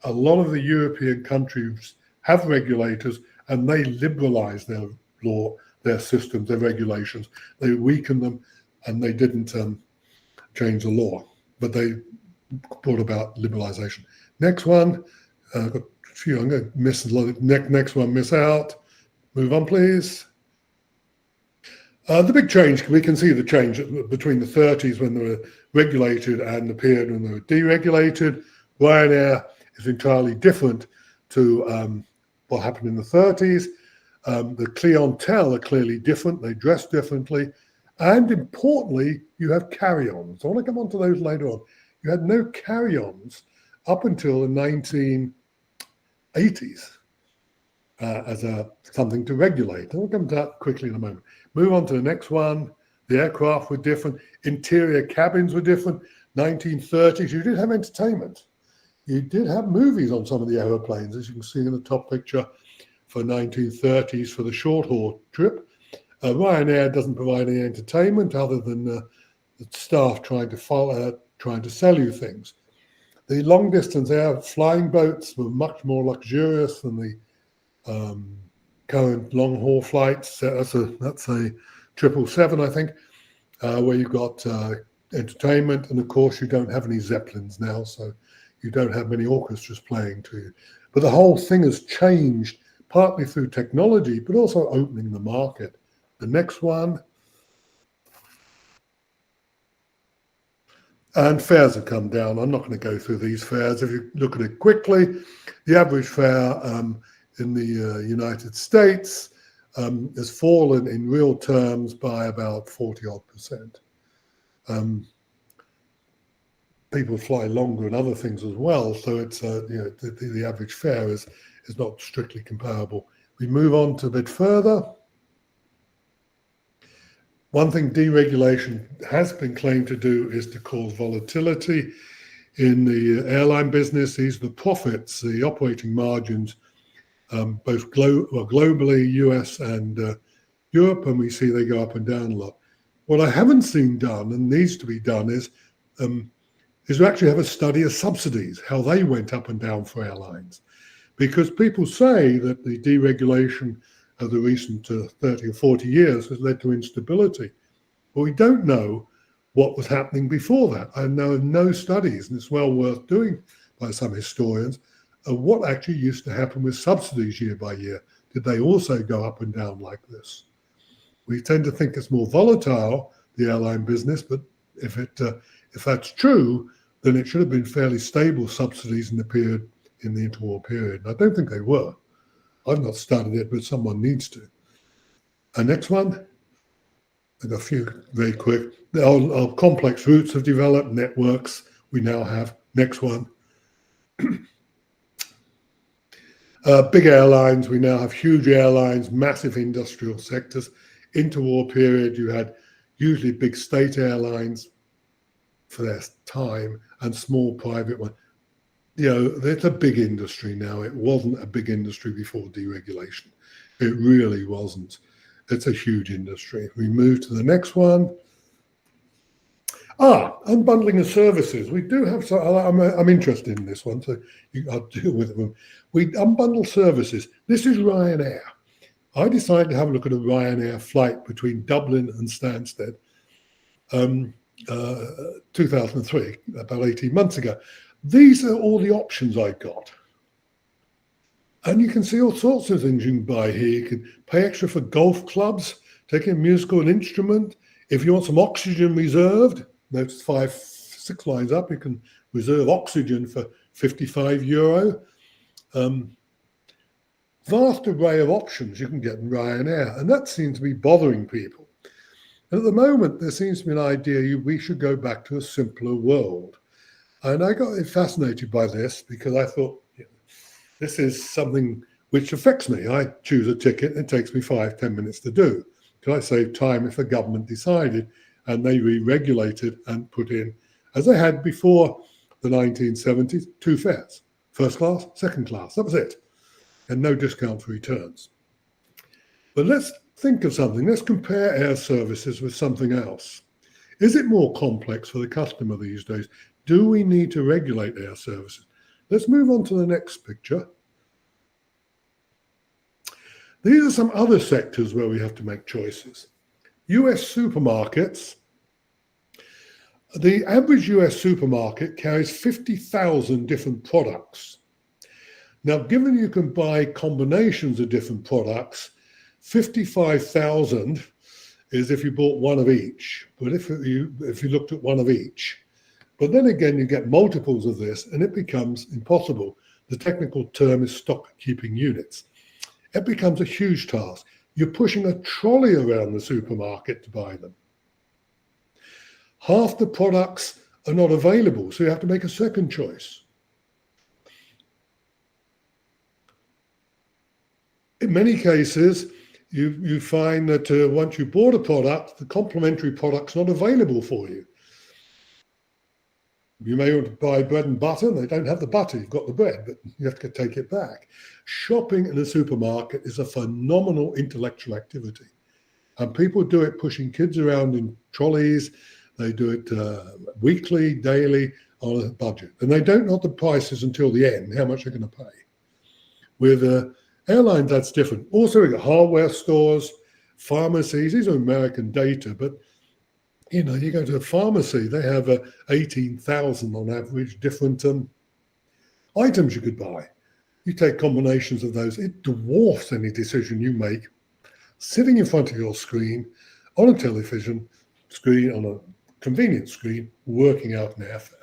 a lot of the European countries have regulators and they liberalize their law, their systems, their regulations. They weaken them and they didn't change the law, but they brought about liberalization. Next one, I've got a few, I'm going to miss a lot. Next one, miss out. Move on, please. The big change, we can see the change between the 30s when they were regulated and the period when they were deregulated. Ryanair is entirely different to what happened in the 30s. The clientele are clearly different. They dress differently. And importantly, you have carry-ons. I want to come on to those later on. You had no carry-ons up until the 1980s as something to regulate. I'll come to that quickly in a moment. Move on to the next one. The aircraft were different. Interior cabins were different. 1930s, you did have entertainment. You did have movies on some of the aeroplanes, as you can see in the top picture for 1930s for the short-haul trip. Ryanair doesn't provide any entertainment other than the staff trying to sell you things. The long-distance air flying boats were much more luxurious than the current long-haul flights. That's a 777, I think, where you've got entertainment, and of course you don't have any Zeppelins now, so you don't have many orchestras playing to you. But the whole thing has changed, partly through technology, but also opening the market. The next one. And fares have come down. I'm not going to go through these fares. If you look at it quickly, the average fare in the United States has fallen in real terms by about 40-odd%. People fly longer and other things as well, so it's the average fare is not strictly comparable. We move on to a bit further. One thing deregulation has been claimed to do is to cause volatility in the airline business. These are the profits, the operating margins, both globally, US and Europe, and we see they go up and down a lot. What I haven't seen done and needs to be done is to actually have a study of subsidies, how they went up and down for airlines. Because people say that the deregulation of the recent 30 or 40 years has led to instability. But we don't know what was happening before that. I know of no studies, and it's well worth doing by some historians, of what actually used to happen with subsidies year by year. Did they also go up and down like this? We tend to think it's more volatile, the airline business, but if that's true, then it should have been fairly stable subsidies in the interwar period. And I don't think they were. I've not studied it, but someone needs to. And next one, I've got a few very quick. Our complex routes have developed, networks we now have. Next one. Big airlines, we now have huge airlines, massive industrial sectors. Interwar period, you had usually big state airlines for their time and small private ones. It's a big industry now. It wasn't a big industry before deregulation. It really wasn't. It's a huge industry. We move to the next one. Unbundling of services. We do have some, I'm interested in this one, so I'll deal with them. We unbundle services. This is Ryanair. I decided to have a look at a Ryanair flight between Dublin and Stansted, 2003, about 18 months ago. These are all the options I got. And you can see all sorts of things you can buy here. You can pay extra for golf clubs, take a musical instrument. If you want some oxygen reserved, notice 6 lines up, you can reserve oxygen for €55. Vast array of options you can get in Ryanair, and that seems to be bothering people. And at the moment, there seems to be an idea we should go back to a simpler world. And I got fascinated by this because I thought, this is something which affects me. I choose a ticket, and it takes me 5-10 minutes to do. Could I save time if the government decided and they re-regulated and put in, as they had before the 1970s, 2 fares, first class, second class, that was it. And no discount for returns. But let's think of something. Let's compare air services with something else. Is it more complex for the customer these days? Do we need to regulate air services? Let's move on to the next picture. These are some other sectors where we have to make choices. US supermarkets. The average US supermarket carries 50,000 different products. Now, given you can buy combinations of different products, 55,000 is if you bought one of each. But if you looked at one of each, but then again, you get multiples of this and it becomes impossible. The technical term is stock keeping units. It becomes a huge task. You're pushing a trolley around the supermarket to buy them. Half the products are not available, so you have to make a second choice. In many cases, you find that once you bought a product, the complementary product's not available for you. You may want to buy bread and butter, and they don't have the butter, you've got the bread, but you have to take it back. Shopping in a supermarket is a phenomenal intellectual activity. And people do it pushing kids around in trolleys, they do it weekly, daily, on a budget. And they don't know the prices until the end, how much they're going to pay. With airlines, that's different. Also, we've got hardware stores, pharmacies, these are American data, but you go to a pharmacy, they have 18,000 on average different items you could buy. You take combinations of those, it dwarfs any decision you make sitting in front of your screen on a television screen, on a convenience screen, working out an airfare.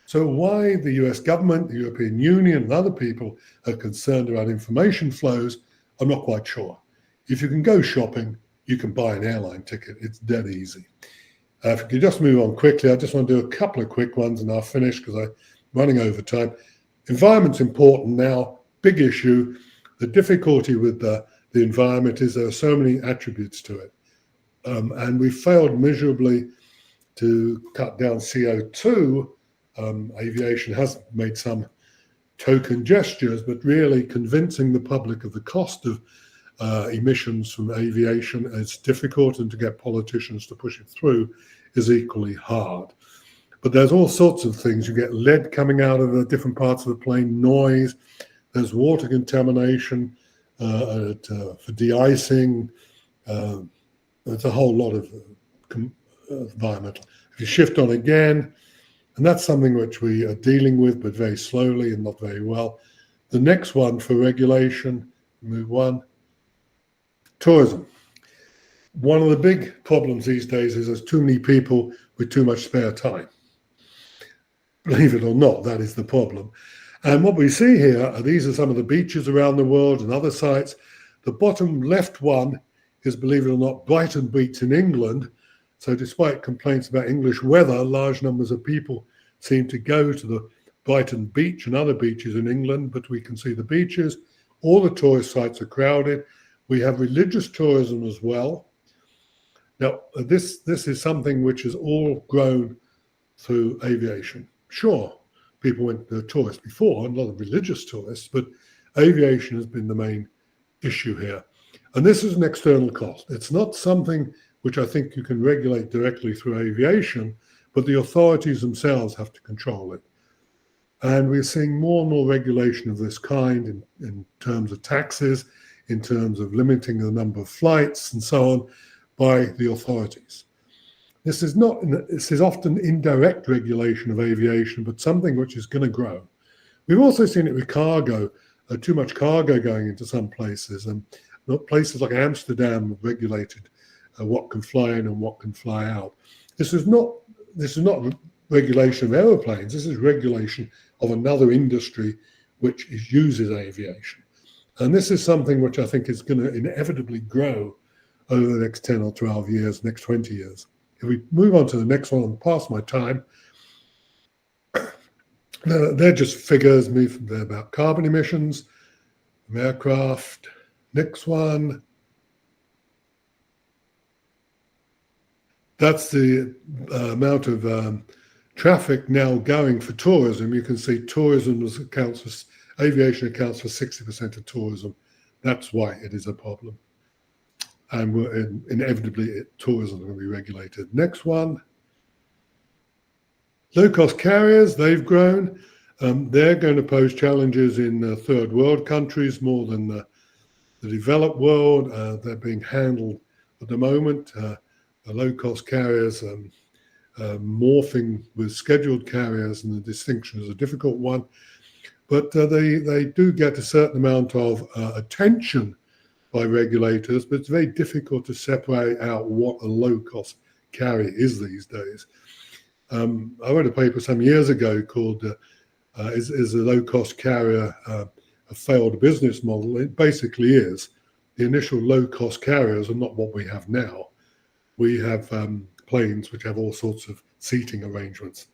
So why the US government, the European Union, and other people are concerned about information flows, I'm not quite sure. If you can go shopping, you can buy an airline ticket. It's dead easy. If you could just move on quickly, I just want to do a couple of quick ones and I'll finish because I'm running over time. Environment's important now, big issue. The difficulty with the environment is there are so many attributes to it. And we failed miserably to cut down CO2. Aviation has made some token gestures, but really convincing the public of the cost of emissions from aviation is difficult, and to get politicians to push it through is equally hard. But there's all sorts of things. You get lead coming out of the different parts of the plane, noise, there's water contamination for de-icing. There's a whole lot of environmental. If you shift on again, and that's something which we are dealing with, but very slowly and not very well. The next one for regulation, move one, tourism. One of the big problems these days is there's too many people with too much spare time. Believe it or not, that is the problem. And what we see here are these are some of the beaches around the world and other sites. The bottom left one is, believe it or not, Brighton Beach in England. So despite complaints about English weather, large numbers of people seem to go to the Brighton Beach and other beaches in England, but we can see the beaches. All the tourist sites are crowded. We have religious tourism as well. Now, this is something which has all grown through aviation. Sure, people went to tourists before, and a lot of religious tourists, but aviation has been the main issue here. And this is an external cost. It's not something which I think you can regulate directly through aviation, but the authorities themselves have to control it. And we're seeing more and more regulation of this kind in terms of taxes, in terms of limiting the number of flights and so on by the authorities. This is often indirect regulation of aviation, but something which is going to grow. We've also seen it with cargo, too much cargo going into some places, and places like Amsterdam have regulated what can fly in and what can fly out. This is not regulation of aeroplanes. This is regulation of another industry which uses aviation. And this is something which I think is going to inevitably grow over the next 10 or 12 years, next 20 years. If we move on to the next one, I'm past my time. They're just figures they're about carbon emissions from aircraft. Next one. That's the amount of traffic now going for tourism. You can see aviation accounts for 60% of tourism. That's why it is a problem. And inevitably, tourism is going to be regulated. Next one. Low-cost carriers, they've grown. They're going to pose challenges in third world countries more than the developed world. They're being handled at the moment. The low-cost carriers morphing with scheduled carriers, and the distinction is a difficult one. But they do get a certain amount of attention by regulators, but it's very difficult to separate out what a low-cost carrier is these days. I wrote a paper some years ago called Is a Low-Cost Carrier a Failed Business Model? It basically is. The initial low-cost carriers are not what we have now. We have planes which have all sorts of seating arrangements,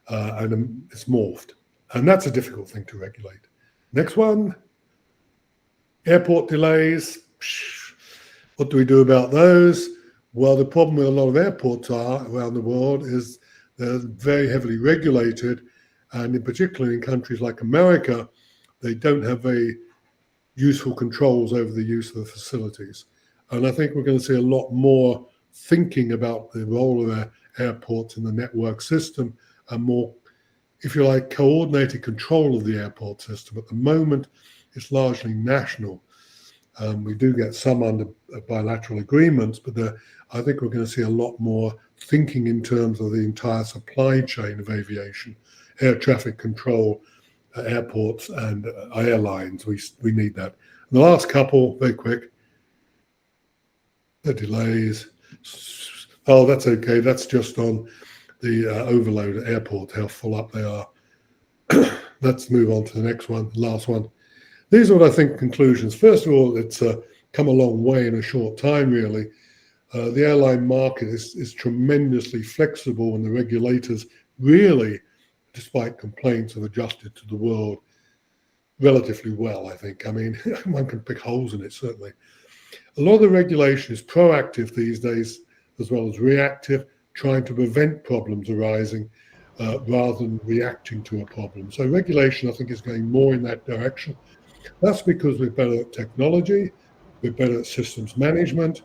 and it's morphed. And that's a difficult thing to regulate. Next one, airport delays. What do we do about those? Well, the problem with a lot of airports around the world is they're very heavily regulated, and in particular in countries like America, they don't have very useful controls over the use of the facilities. And I think we're going to see a lot more thinking about the role of airports in the network system and more, if you like, coordinated control of the airport system. At the moment, it's largely national. We do get some under bilateral agreements, but I think we're going to see a lot more thinking in terms of the entire supply chain of aviation, air traffic control, airports and airlines. We need that. And the last couple, very quick, the delays. Oh, that's okay. That's just on the overload airport, how full up they are. Let's move on to the next one, the last one. These are what I think conclusions. First of all, it's come a long way in a short time, really. The airline market is tremendously flexible, and the regulators really, despite complaints, have adjusted to the world relatively well, I think. I mean, one can pick holes in it, certainly. A lot of the regulation is proactive these days, as well as reactive, trying to prevent problems arising rather than reacting to a problem. So regulation, I think, is going more in that direction. That's because we're better at technology, we're better at systems management,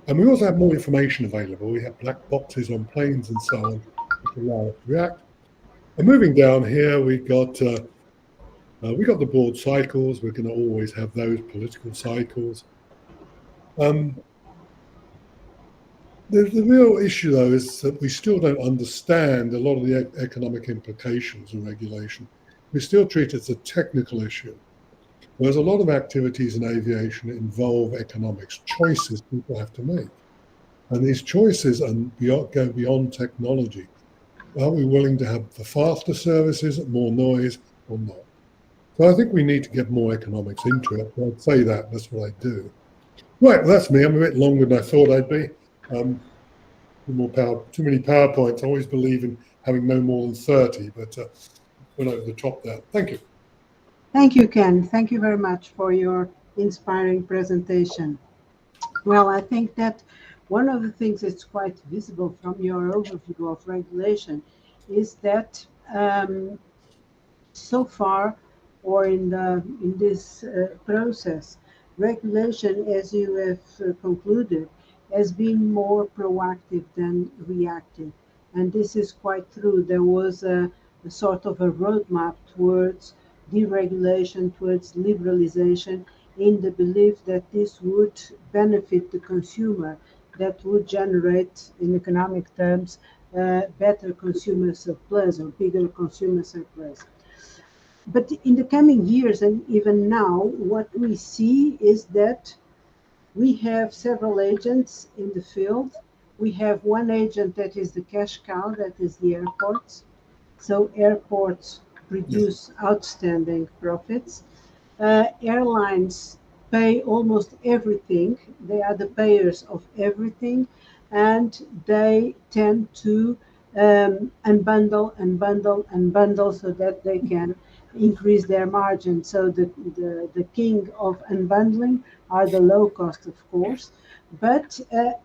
and we also have more information available. We have black boxes on planes and so on, which allow us to react. And moving down here, we've got the broad cycles. We're going to always have those political cycles. The real issue, though, is that we still don't understand a lot of the economic implications of regulation. We still treat it as a technical issue, whereas a lot of activities in aviation involve economics, choices people have to make. And these choices go beyond technology. Are we willing to have the faster services, more noise, or not? So I think we need to get more economics into it. I'd say that's what I do. Right, well, that's me. I'm a bit longer than I thought I'd be. Too many PowerPoints. I always believe in having no more than 30, but went over the top there. Thank you. Thank you, Ken. Thank you very much for your inspiring presentation. Well, I think that one of the things that's quite visible from your overview of regulation is that so far, or in this process, regulation, as you have concluded, has been more proactive than reactive. And this is quite true. There was a sort of a roadmap towards deregulation, towards liberalization, in the belief that this would benefit the consumer, that would generate, in economic terms, better consumer surplus or bigger consumer surplus. But in the coming years, and even now, what we see is that we have several agents in the field. We have one agent that is the cash cow, that is the airports. So airports produce outstanding profits. Airlines pay almost everything. They are the payers of everything, and they tend to unbundle and bundle and bundle so that they can increase their margin. So the king of unbundling are the low cost, of course. But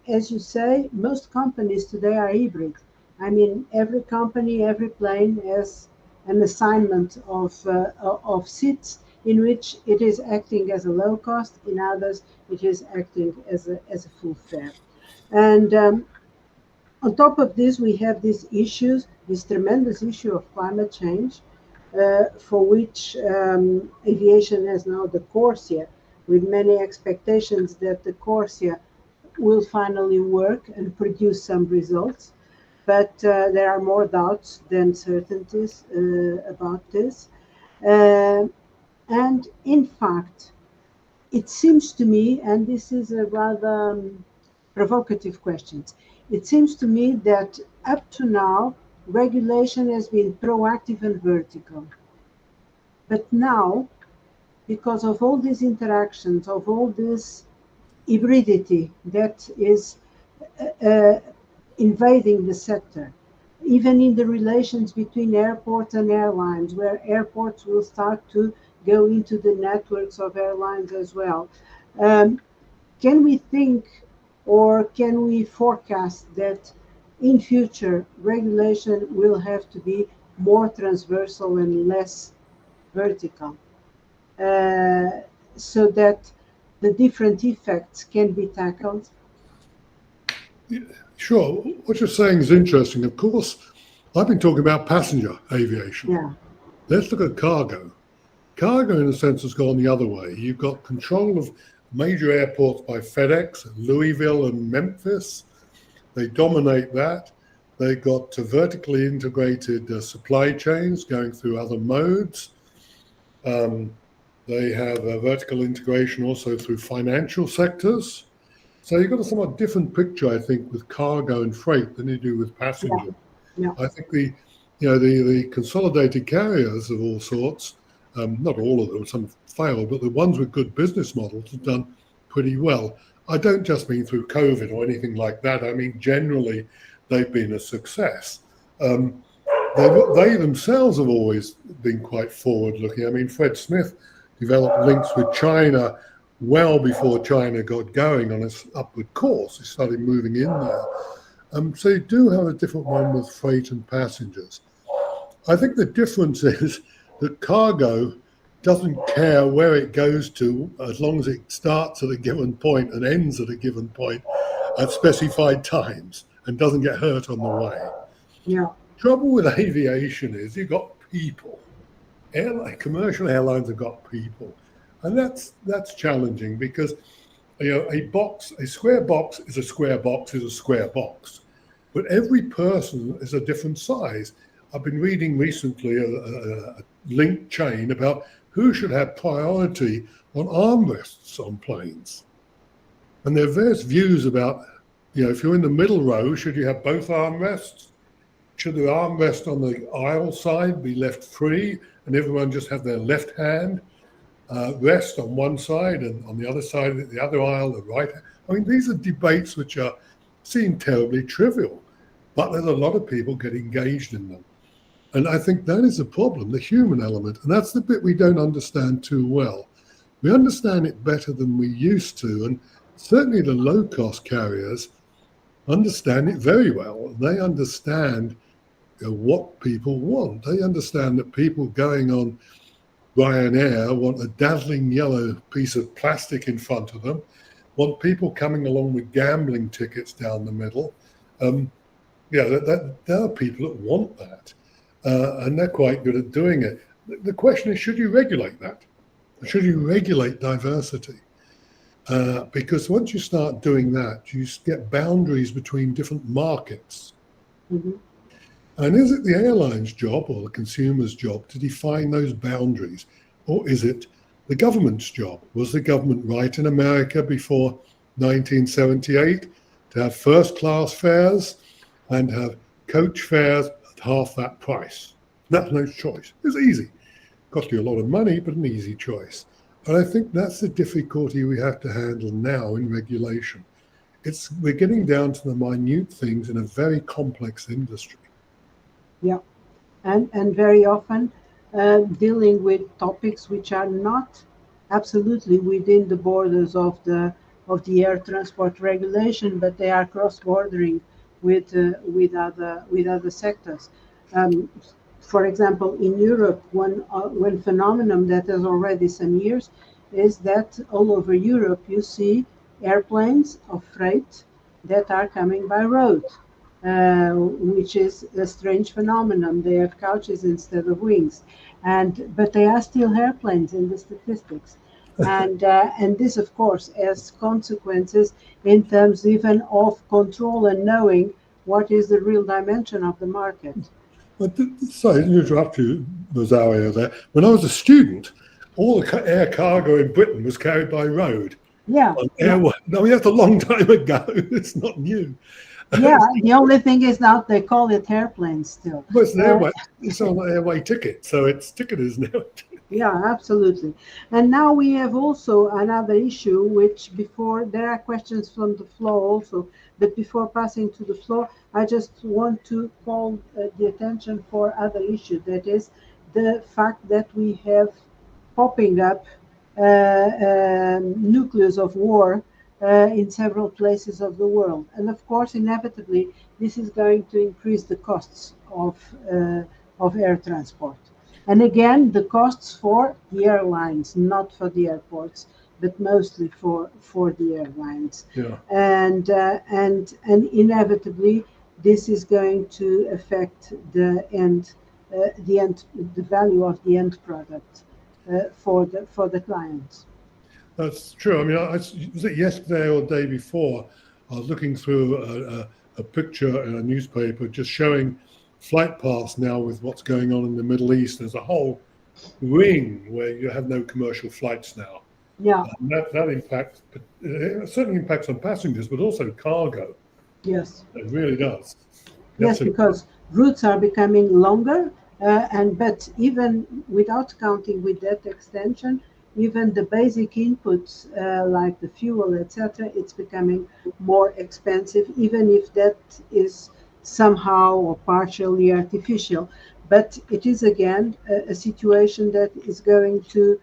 as you say, most companies today are hybrid. I mean, every company, every plane has an assignment of seats in which it is acting as a low cost, in others it is acting as a full fare. And on top of this, we have these issues, this tremendous issue of climate change, for which aviation has now the CORSIA, with many expectations that the CORSIA will finally work and produce some results. But there are more doubts than certainties about this. And in fact, it seems to me, and this is a rather provocative question, it seems to me that up to now, regulation has been proactive and vertical. But now, because of all these interactions, of all this hybridity that is invading the sector, even in the relations between airports and airlines, where airports will start to go into the networks of airlines as well. Can we think, or can we forecast that in future regulation will have to be more transversal and less vertical, so that the different effects can be tackled? Sure. What you're saying is interesting. Of course, I've been talking about passenger aviation. Yeah. Let's look at cargo. Cargo, in a sense, has gone the other way. You've got control of major airports by FedEx, Louisville and Memphis. They dominate that. They've got vertically integrated supply chains going through other modes. They have a vertical integration also through financial sectors. So you've got a somewhat different picture, I think, with cargo and freight than you do with passenger. Yeah. I think the consolidated carriers of all sorts, not all of them, some failed, but the ones with good business models have done pretty well. I don't just mean through COVID or anything like that. I mean, generally, they've been a success. They themselves have always been quite forward-looking. I mean, Fred Smith developed links with China well before China got going on its upward course. It started moving in there. So you do have a different one with freight and passengers. I think the difference is that cargo doesn't care where it goes to as long as it starts at a given point and ends at a given point at specified times and doesn't get hurt on the way. Yeah. Trouble with aviation is you've got people. Commercial airlines have got people, and that's challenging because a square box is a square box is a square box, but every person is a different size. I've been reading recently a linked chain about who should have priority on armrests on planes, and there are various views about if you're in the middle row, should you have both armrests? Should the armrest on the aisle side be left free and everyone just have their left hand rest on one side and on the other side of the other aisle, the right hand? I mean, these are debates which seem terribly trivial, but there's a lot of people get engaged in them. And I think that is the problem, the human element. And that's the bit we don't understand too well. We understand it better than we used to. And certainly the low-cost carriers understand it very well. They understand what people want. They understand that people going on Ryanair want a dazzling yellow piece of plastic in front of them, want people coming along with gambling tickets down the middle. There are people that want that, and they're quite good at doing it. The question is, should you regulate that? Should you regulate diversity? Because once you start doing that, you get boundaries between different markets. Mm-hmm. And is it the airline's job or the consumer's job to define those boundaries? Or is it the government's job? Was the government right in America before 1978 to have first-class fares and have coach fares at half that price? That's no choice. It's easy. Cost you a lot of money, but an easy choice. And I think that's the difficulty we have to handle now in regulation. We're getting down to the minute things in a very complex industry. Yeah, and very often dealing with topics which are not absolutely within the borders of the air transport regulation, but they are cross-bordering with other sectors. For example, in Europe, one phenomenon that has already some years is that all over Europe you see airplanes of freight that are coming by road. Which is a strange phenomenon. They have couches instead of wings, but they are still airplanes in the statistics, and this, of course, has consequences in terms even of control and knowing what is the real dimension of the market. But sorry to interrupt you, Rosário. There, when I was a student, all the air cargo in Britain was carried by road. Yeah. No, that's a long time ago. It's not new. Yeah, the only thing is now they call it airplanes still. Well, it's an airway. It's on an airway ticket, so it's ticketed now. Yeah, absolutely. And now we have also another issue, which before there are questions from the floor also, but before passing to the floor, I just want to call the attention for other issue. That is the fact that we have popping up nucleus of war in several places of the world. And of course, inevitably, this is going to increase the costs of air transport. And again, the costs for the airlines, not for the airports, but mostly for the airlines. Yeah. And inevitably, this is going to affect the value of the end product for the clients. That's true. I mean, was it yesterday or the day before? I was looking through a picture in a newspaper just showing flight paths now with what's going on in the Middle East. There's a whole ring where you have no commercial flights now. Yeah. And that impacts, it certainly impacts on passengers, but also cargo. Yes. It really does. Yes, because routes are becoming longer, but even without counting with that extension, even the basic inputs like the fuel, etc., it's becoming more expensive, even if that is somehow or partially artificial. But it is again a situation that is going to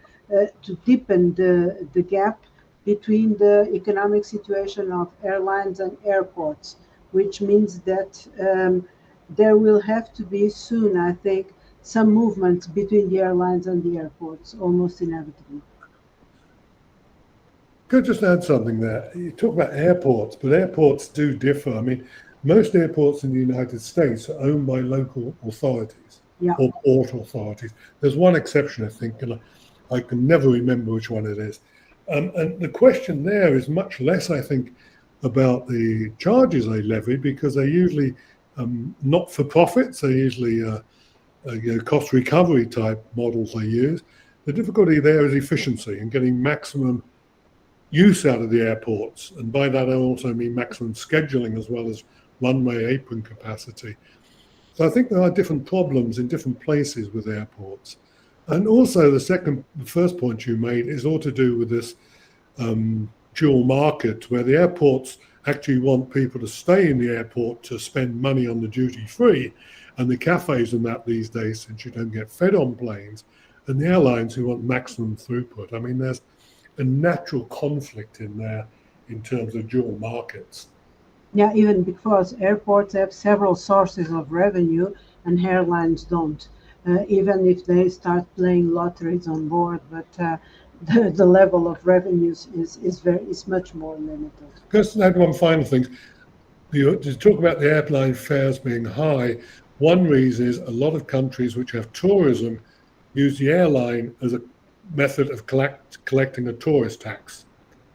deepen the gap between the economic situation of airlines and airports, which means that there will have to be soon, I think, some movement between the airlines and the airports, almost inevitably. Could I just add something there? You talk about airports, but airports do differ. I mean, most airports in the United States are owned by local authorities or port authorities. There's one exception, I think, and I can never remember which one it is. And the question there is much less, I think, about the charges they levy, because they're usually not for profits. They're usually cost recovery type models they use. The difficulty there is efficiency and getting maximum use out of the airports, and by that I also mean maximum scheduling as well as runway apron capacity. So I think there are different problems in different places with airports. And also the first point you made is all to do with this dual market, where the airports actually want people to stay in the airport to spend money on the duty free, and the cafes and that these days, since you don't get fed on planes, and the airlines who want maximum throughput. I mean, there's a natural conflict in there in terms of dual markets. Yeah, even because airports have several sources of revenue and airlines don't, even if they start playing lotteries on board, but the level of revenues is much more limited. Just add one final thing. You talk about the airline fares being high. One reason is a lot of countries which have tourism use the airline as a method of collecting a tourist tax.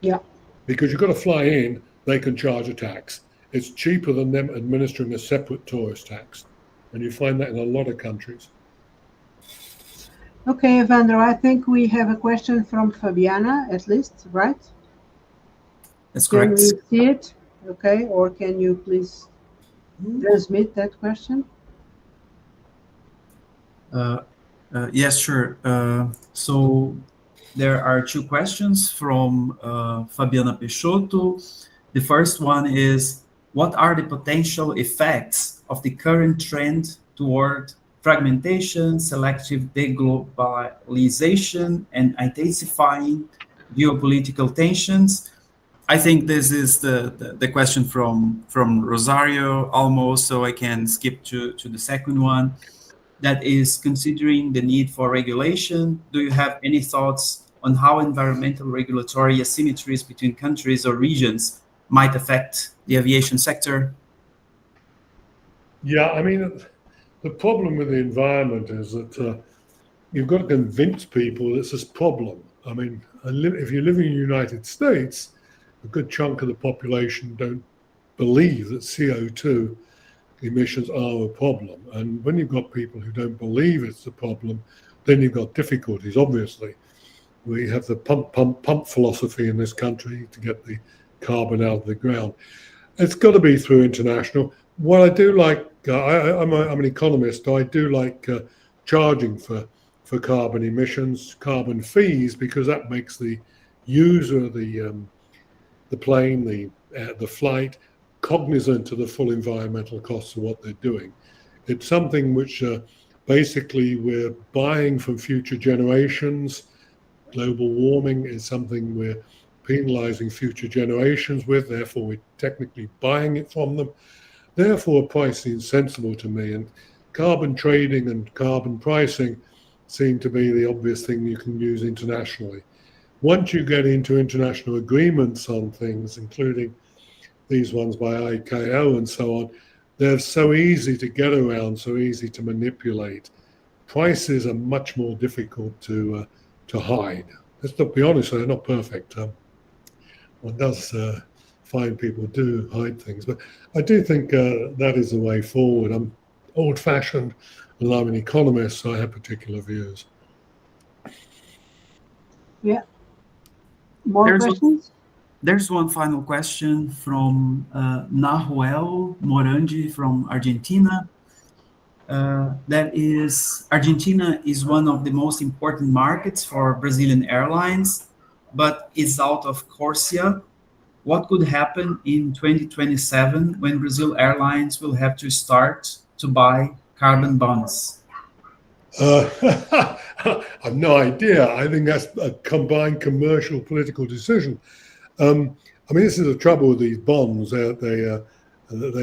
Yeah. Because you've got to fly in, they can charge a tax. It's cheaper than them administering a separate tourist tax. And you find that in a lot of countries. Okay, Evander, I think we have a question from Fabiana, at least, right? That's correct. Can we see it? Okay, or can you please transmit that question? Yes, sure. So there are two questions from Fabiana Peixoto. The first one is, what are the potential effects of the current trend toward fragmentation, selective deglobalization, and intensifying geopolitical tensions? I think this is the question from Rosário almost, so I can skip to the second one. That is, considering the need for regulation, do you have any thoughts on how environmental regulatory asymmetries between countries or regions might affect the aviation sector? Yeah, I mean, the problem with the environment is that you've got to convince people it's this problem. I mean, if you live in the United States, a good chunk of the population don't believe that CO2 emissions are a problem. And when you've got people who don't believe it's a problem, then you've got difficulties, obviously. We have the pump philosophy in this country to get the carbon out of the ground. It's got to be through international. What I do like, I'm an economist, I do like charging for carbon emissions, carbon fees, because that makes the user, the plane, the flight, cognizant of the full environmental costs of what they're doing. It's something which basically we're buying from future generations. Global warming is something we're penalizing future generations with, therefore we're technically buying it from them. Therefore, pricing is sensible to me, and carbon trading and carbon pricing seem to be the obvious thing you can use internationally. Once you get into international agreements on things, including these ones by ICAO and so on, they're so easy to get around, so easy to manipulate. Prices are much more difficult to hide. Let's not be honest, they're not perfect. One does find people do hide things, but I do think that is the way forward. I'm old-fashioned, and I'm an economist, so I have particular views. Yeah. More questions? There's one final question from Nahuel Morandi from Argentina. that is, Argentina is one of the most important markets for Brazilian airlines, but is out of CORSIA. What could happen in 2027 when Brazil Airlines will have to start to buy carbon bonds? I've no idea. I think that's a combined commercial political decision. I mean, this is the trouble with these bonds. They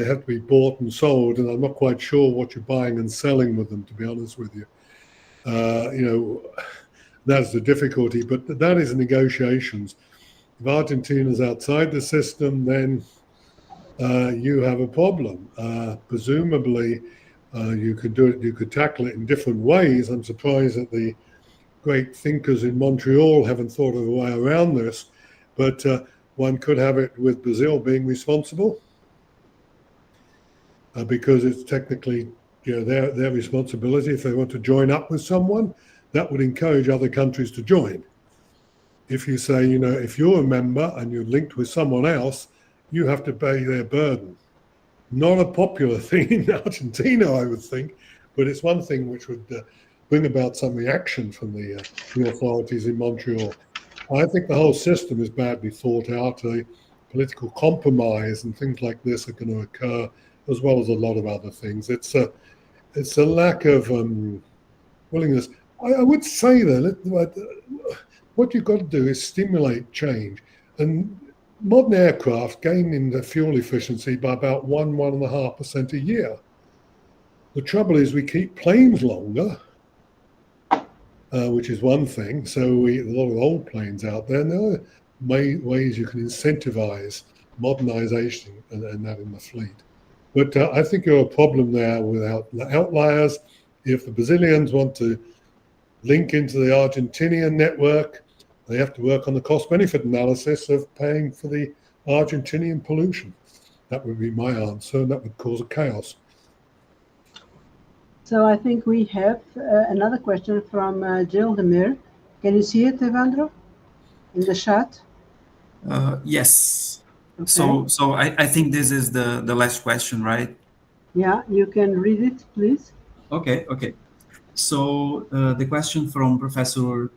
have to be bought and sold, and I'm not quite sure what you're buying and selling with them, to be honest with you. You know, that's the difficulty, but that is negotiations. If Argentina's outside the system, then you have a problem. Presumably, you could do it. You could tackle it in different ways. I'm surprised that the great thinkers in Montreal haven't thought of a way around this, but one could have it with Brazil being responsible. Because it's technically, you know, their responsibility. If they want to join up with someone, that would encourage other countries to join. If you say, you know, if you're a member and you're linked with someone else, you have to pay their burden. Not a popular thing in Argentina, I would think, but it's one thing which would bring about some reaction from the authorities in Montreal. I think the whole system is badly thought out. A political compromise and things like this are going to occur, as well as a lot of other things. It's a lack of willingness. I would say that what you've got to do is stimulate change. And modern aircraft gain in the fuel efficiency by about 1.5% a year. The trouble is we keep planes longer, which is one thing. So a lot of old planes out there, and there are ways you can incentivize modernization and that in the fleet. But I think you're a problem there without outliers. If the Brazilians want to link into the Argentinian network, they have to work on the cost-benefit analysis of paying for the Argentinian pollution. That would be my answer, and that would cause a chaos. So I think we have another question from Jill Demir. Can you see it, Evandro, in the chat? Yes. Okay. So I think this is the last question, right? Yeah, you can read it, please. Okay. So the question from Professor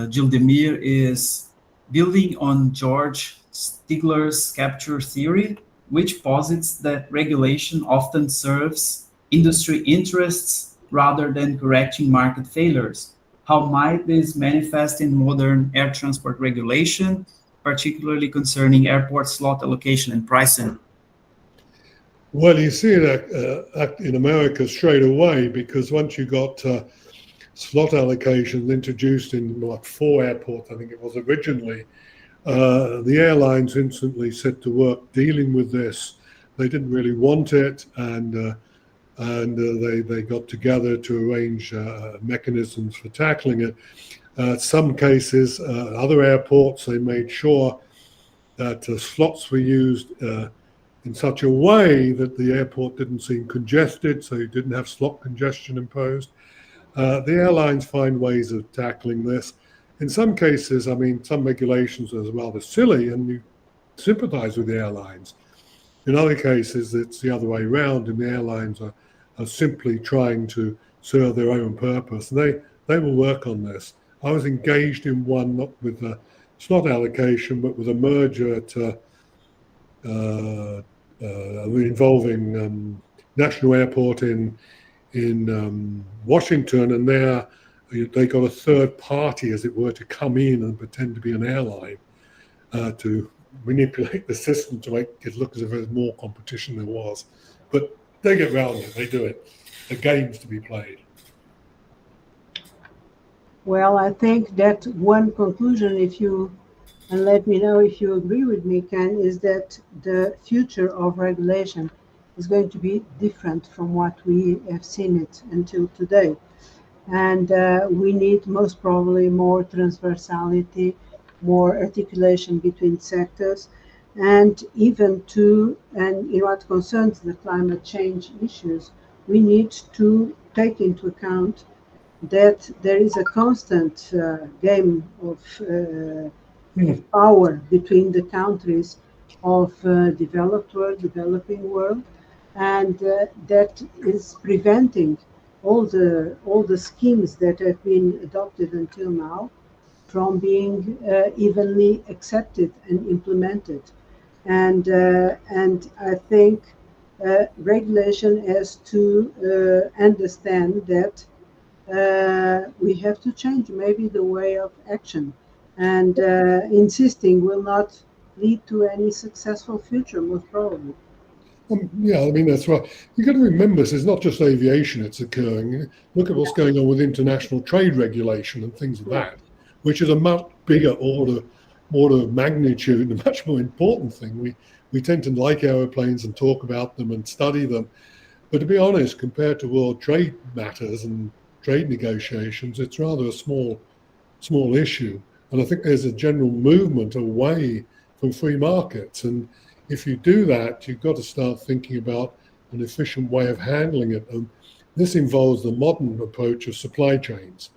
Jill Demir is, building on George Stigler's capture theory, which posits that regulation often serves industry interests rather than correcting market failures. How might this manifest in modern air transport regulation, particularly concerning airport slot allocation and pricing? Well, you see it in America straight away, because once you got slot allocations introduced in 4 airports, I think it was originally, the airlines instantly set to work dealing with this. They didn't really want it, and they got together to arrange mechanisms for tackling it. Some cases, other airports, they made sure that slots were used in such a way that the airport didn't seem congested, so you didn't have slot congestion imposed. The airlines find ways of tackling this. In some cases, I mean, some regulations are rather silly, and you sympathize with the airlines. In other cases, it's the other way around, and the airlines are simply trying to serve their own purpose. And they will work on this. I was engaged in one, not with a slot allocation, but with a merger involving National Airport in Washington, and there they got a third party, as it were, to come in and pretend to be an airline to manipulate the system to make it look as if there's more competition than there was. But they get around it, they do it. The game's to be played. Well, I think that one conclusion, and let me know if you agree with me, Ken, is that the future of regulation is going to be different from what we have seen it until today. And we need most probably more transversality, more articulation between sectors, and even and in what concerns the climate change issues, we need to take into account that there is a constant game of power between the countries of developed world, developing world, and that is preventing all the schemes that have been adopted until now from being evenly accepted and implemented. And I think regulation has to understand that we have to change maybe the way of action, and insisting will not lead to any successful future, most probably. Yeah, I mean, that's right. You've got to remember, this is not just aviation it's occurring. Look at what's going on with international trade regulation and things like that, which is a much bigger order of magnitude, a much more important thing. We tend to like aeroplanes and talk about them and study them. But to be honest, compared to world trade matters and trade negotiations, it's rather a small issue. And I think there's a general movement away from free markets. And if you do that, you've got to start thinking about an efficient way of handling it. And this involves the modern approach of supply chains.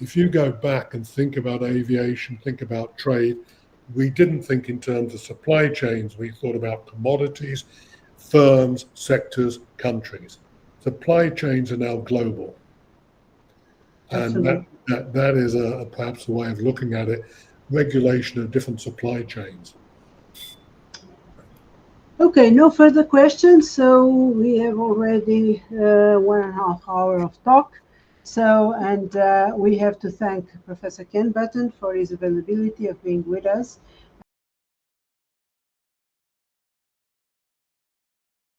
If you go back and think about aviation, think about trade, we didn't think in terms of supply chains. We thought about commodities, firms, sectors, countries. Supply chains are now global. And that is perhaps a way of looking at it, regulation of different supply chains. Okay, no further questions. So we have already 1.5 hours of talk. So, and we have to thank Professor Ken Button for his availability of being with us.